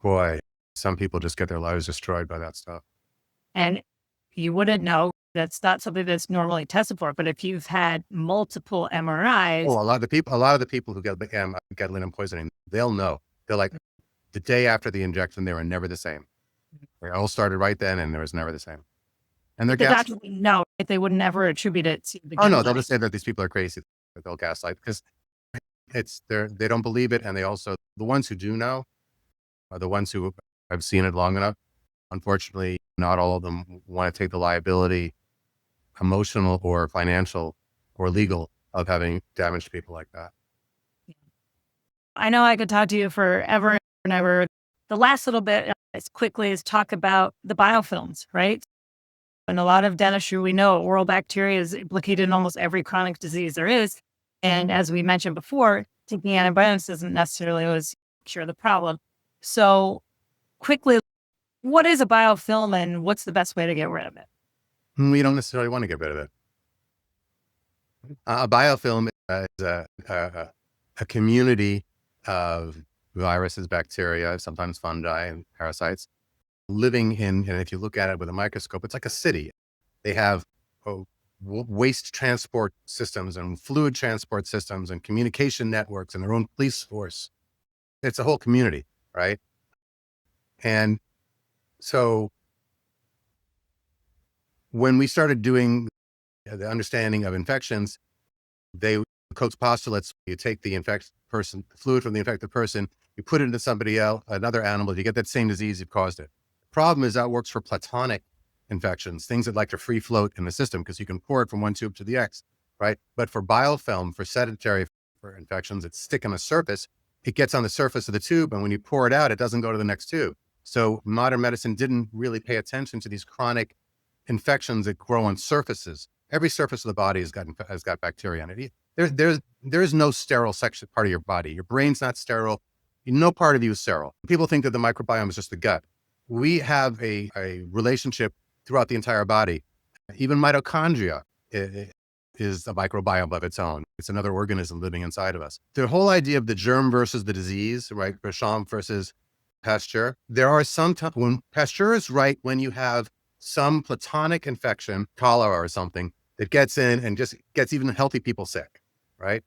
S2: boy, some people just get their lives destroyed by that stuff.
S1: and you wouldn't know. That's not something that's normally tested for, but if you've had multiple MRIs.
S2: Well, a lot of the people who get gadolinium poisoning, they'll know. They're like, the day after the injection, they were never the same. They all started right then, and it was never the same. And they're
S1: The doctor wouldn't know. They would never attribute it to the
S2: Oh no, they'll
S1: gadolinium.
S2: just say that these people are crazy. That they'll gaslight because they don't believe it, and they also, the ones who do know are the ones who have seen it long enough. Unfortunately, not all of them want to take the liability, emotional or financial or legal, of having damaged people like that.
S1: I know I could talk to you forever and ever. The last little bit, as quickly as talk about the biofilms, right? In a lot of dentistry, we know oral bacteria is implicated in almost every chronic disease there is. And as we mentioned before, taking antibiotics doesn't necessarily always cure the problem. So quickly, what is a biofilm and what's the best way to get rid of it?
S2: We don't necessarily want to get rid of it. A biofilm is a community of viruses, bacteria, sometimes fungi and parasites living in, and if you look at it with a microscope, it's like a city. They have waste transport systems and fluid transport systems and communication networks and their own police force. It's a whole community, right? And so when we started doing the understanding of infections, Koch's postulates, you take the fluid from the infected person, you put it into somebody else, another animal, you get that same disease, you've caused it. The problem is that works for platonic infections, things that like to free float in the system because you can pour it from one tube to the next, right? But for biofilm, for infections that stick on the surface, it gets on the surface of the tube, and when you pour it out, it doesn't go to the next tube. So modern medicine didn't really pay attention to these chronic infections that grow on surfaces. Every surface of the body has got bacteria on it. There's no sterile section part of your body. Your brain's not sterile. No part of you is sterile. People think that the microbiome is just the gut. We have a relationship throughout the entire body. Even mitochondria is a microbiome of its own. It's another organism living inside of us. The whole idea of the germ versus the disease, right? Rachaele versus Pasteur. There are some times when Pasteur is right, when you have some platonic infection, cholera or something, that gets in and just gets even healthy people sick, right?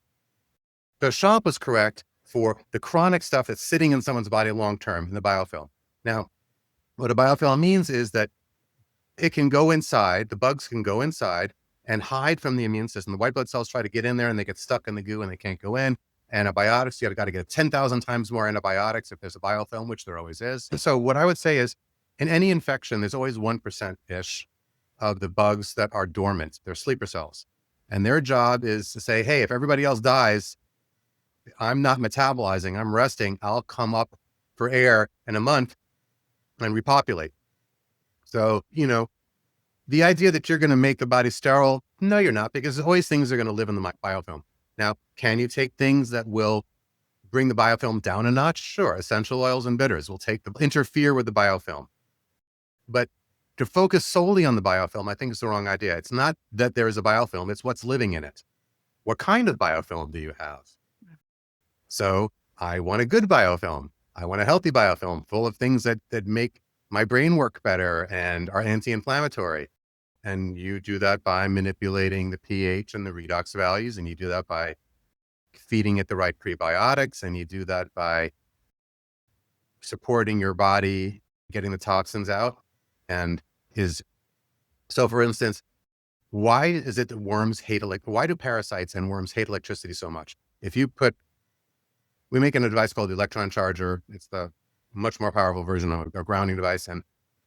S2: Rachaele was correct for the chronic stuff that's sitting in someone's body long-term in the biofilm. Now, what a biofilm means is that it can go inside, the bugs can go inside and hide from the immune system. The white blood cells try to get in there and they get stuck in the goo and they can't go in. Antibiotics, you got to get 10,000 times more antibiotics if there's a biofilm, which there always is. So what I would say is, in any infection, there's always 1%-ish of the bugs that are dormant. They're sleeper cells. And their job is to say, hey, if everybody else dies, I'm not metabolizing, I'm resting, I'll come up for air in a month and repopulate. So, the idea that you're going to make the body sterile, no, you're not, because there's always things that are going to live in the biofilm. Now, can you take things that will bring the biofilm down a notch? Sure. Essential oils and bitters will interfere with the biofilm. But to focus solely on the biofilm, I think is the wrong idea. It's not that there is a biofilm, it's what's living in it. What kind of biofilm do you have? So I want a good biofilm. I want a healthy biofilm full of things that make my brain work better and are anti-inflammatory. And you do that by manipulating the pH and the redox values. And you do that by feeding it the right prebiotics. And you do that by supporting your body, getting the toxins out. So for instance, why is it that why do parasites and worms hate electricity so much? We make a device called the electron charger. It's the much more powerful version of a grounding device. And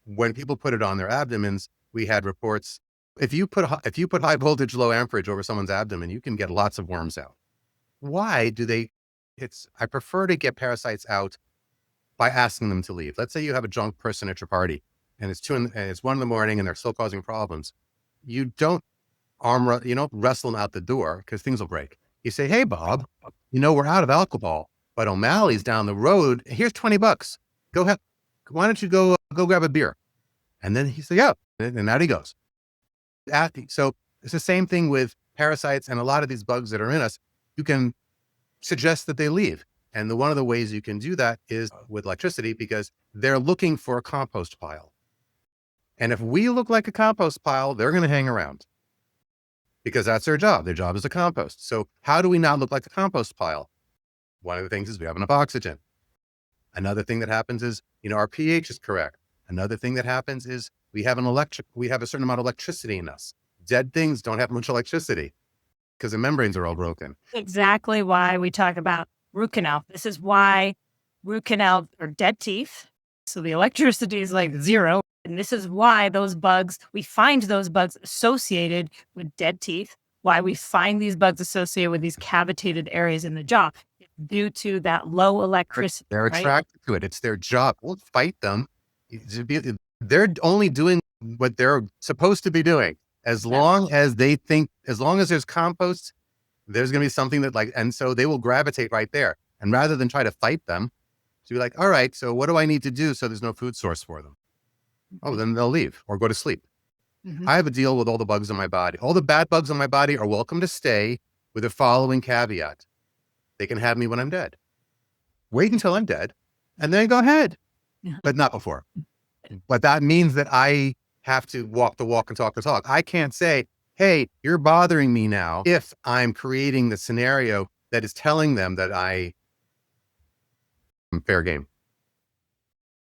S2: when people put it on their abdomens, we had reports. If you put high voltage, low amperage over someone's abdomen, you can get lots of worms out. Why do they? I prefer to get parasites out by asking them to leave. Let's say you have a drunk person at your party and it's 1 a.m. and they're still causing problems. You don't wrestle them out the door because things will break. You say, "Hey, Bob, we're out of alcohol, but O'Malley's down the road. Here's $20. Go ahead. Why don't you go grab a beer?" And then he said, "Yeah." And out he goes. So it's the same thing with parasites and a lot of these bugs that are in us. You can suggest that they leave. And one of the ways you can do that is with electricity, because they're looking for a compost pile. And if we look like a compost pile, they're going to hang around because that's their job. Their job is to compost. So how do we not look like a compost pile? One of the things is we have enough oxygen. Another thing that happens is, our pH is correct. Another thing that happens is we have a certain amount of electricity in us. Dead things don't have much electricity because the membranes are all broken.
S1: Exactly why we talk about root canal. This is why root canal are dead teeth. So the electricity is like zero. And this is why we find those bugs associated with dead teeth, why we find these bugs associated with these cavitated areas in the jaw due to that low electricity.
S2: They're attracted to it. It's their job. We'll fight them. They're only doing what they're supposed to be doing. As long as there's compost, there's going to be something and so they will gravitate right there. And rather than try to fight them, to be like, all right, so what do I need to do so there's no food source for them? Oh, then they'll leave or go to sleep. Mm-hmm. I have a deal with all the bugs in my body. All the bad bugs in my body are welcome to stay with the following caveat. They can have me when I'm dead. Wait until I'm dead and then go ahead, but not before. But that means that I have to walk the walk and talk the talk. I can't say, "Hey, you're bothering me now," if I'm creating the scenario that is telling them that I'm fair game.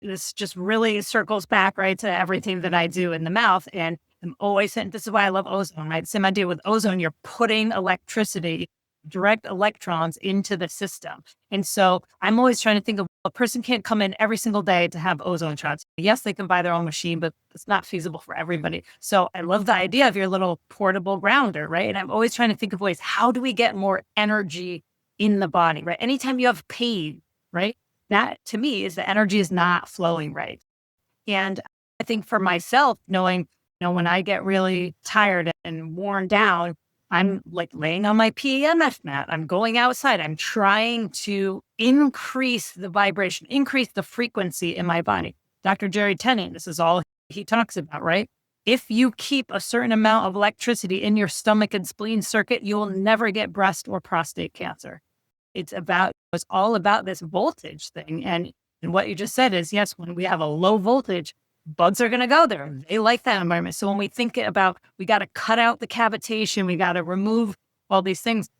S1: This just really circles back right to everything that I do in the mouth. And I'm always saying, this is why I love ozone, right? Same idea with ozone, you're putting electricity, direct electrons into the system. And so I'm always trying to think of, a person can't come in every single day to have ozone shots. Yes, they can buy their own machine, but it's not feasible for everybody. So I love the idea of your little portable grounder, right? And I'm always trying to think of ways, how do we get more energy in the body, right? Anytime you have pain, right? That to me is the energy is not flowing right. And I think for myself, knowing, when I get really tired and worn down, I'm like laying on my PEMF mat. I'm going outside. I'm trying to increase the vibration, increase the frequency in my body. Dr. Jerry Tennant, this is all he talks about, right? If you keep a certain amount of electricity in your stomach and spleen circuit, you will never get breast or prostate cancer. It's all about this voltage thing. And what you just said is, yes, when we have a low voltage, bugs are going to go there. They like that environment. So when we think about, we got to cut out the cavitation, we got to remove all these things.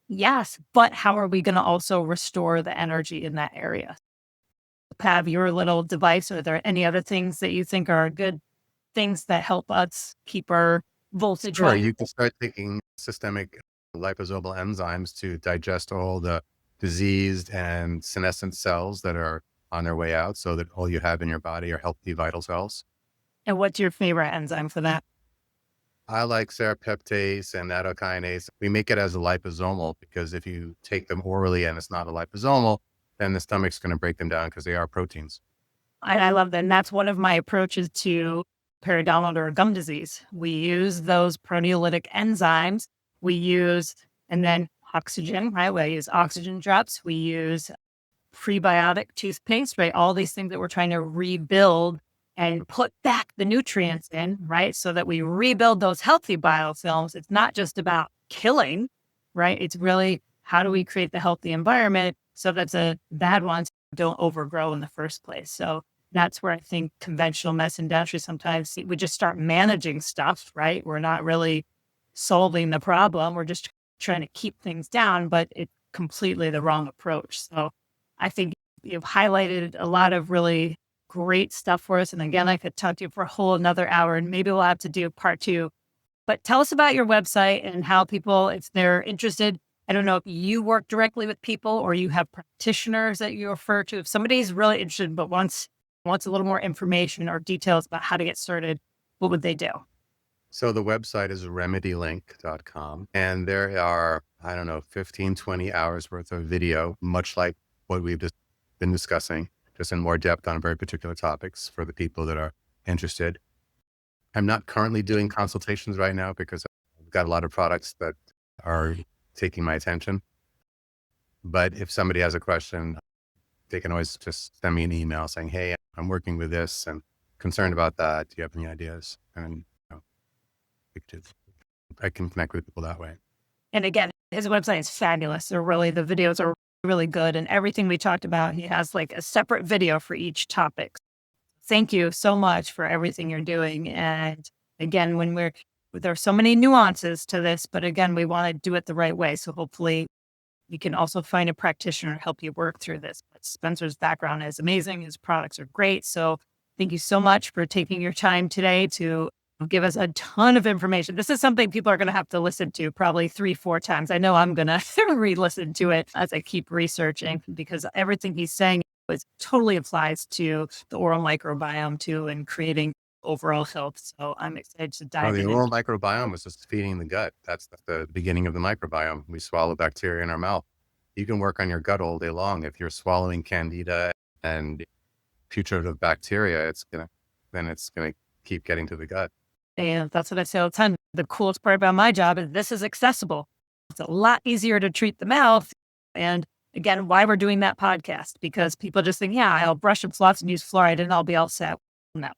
S1: Yes, but how are we going to also restore the energy in that area? Have your little device, or are there any other things that you think are good things that help us keep our voltage?
S2: Sure, you can start taking systemic liposomal enzymes to digest all the diseased and senescent cells that are on their way out, so that all you have in your body are healthy, vital cells.
S1: And what's your favorite enzyme for that?
S2: I like serrapeptase and nattokinase. We make it as a liposomal because if you take them orally and it's not a liposomal, then the stomach's going to break them down because they are proteins.
S1: I love that. And that's one of my approaches to periodontal or gum disease. We use those proteolytic enzymes. We use, and then oxygen, right? We use oxygen drops. We use prebiotic toothpaste, right? All these things that we're trying to rebuild and put back the nutrients in, right? So that we rebuild those healthy biofilms. It's not just about killing, right? It's really how do we create the healthy environment so that the bad ones don't overgrow in the first place. So that's where I think conventional medicine dentistry sometimes we just start managing stuff, right? We're not really solving the problem. We're just trying to keep things down, but it's completely the wrong approach. So I think you've highlighted a lot of really great stuff for us. And again, I could talk to you for a whole another hour, and maybe we'll have to do part two. But tell us about your website and how people, if they're interested, I don't know if you work directly with people or you have practitioners that you refer to. If somebody's really interested but wants a little more information or details about how to get started, what would they do?
S2: So the website is remedylink.com. And there are, I don't know, 15, 20 hours worth of video, much like what we've just been discussing, just in more depth on very particular topics for the people that are interested. I'm not currently doing consultations right now because I've got a lot of products that are taking my attention. But if somebody has a question, they can always just send me an email saying, hey, I'm working with this and concerned about that. Do you have any ideas? And I can connect with people that way.
S1: And again, his website is fabulous. The videos are really good. And everything we talked about, he has like a separate video for each topic. Thank you so much for everything you're doing. And again, there's so many nuances to this, but again, we want to do it the right way. So hopefully you can also find a practitioner to help you work through this. But Spencer's background is amazing. His products are great. So thank you so much for taking your time today to give us a ton of information. This is something people are going to have to listen to probably 3-4 times. I know I'm going to re-listen to it as I keep researching because everything he's saying totally applies to the oral microbiome too and creating overall health. So I'm excited to dive in.
S2: The oral microbiome is just feeding the gut. That's the beginning of the microbiome. We swallow bacteria in our mouth. You can work on your gut all day long. If you're swallowing candida and putrid bacteria, it's gonna keep getting to the gut.
S1: And that's what I say all the time. The coolest part about my job is this is accessible. It's a lot easier to treat the mouth. And again, why we're doing that podcast, because people just think, yeah, I'll brush and floss and use fluoride and I'll be all set. No,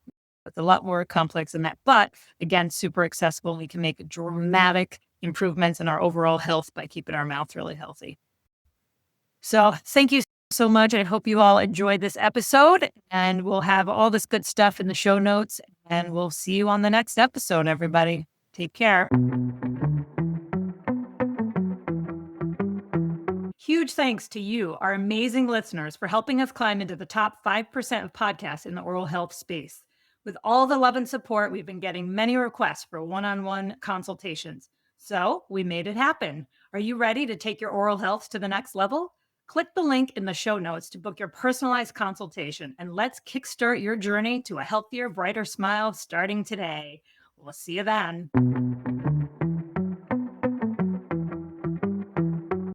S1: it's a lot more complex than that. But again, super accessible. We can make dramatic improvements in our overall health by keeping our mouth really healthy. So thank you so much. I hope you all enjoyed this episode, and we'll have all this good stuff in the show notes, and we'll see you on the next episode, everybody. Take care. Huge thanks to you, our amazing listeners, for helping us climb into the top 5% of podcasts in the oral health space. With all the love and support, we've been getting many requests for one-on-one consultations. So we made it happen. Are you ready to take your oral health to the next level? Click the link in the show notes to book your personalized consultation, and let's kickstart your journey to a healthier, brighter smile starting today. We'll see you then.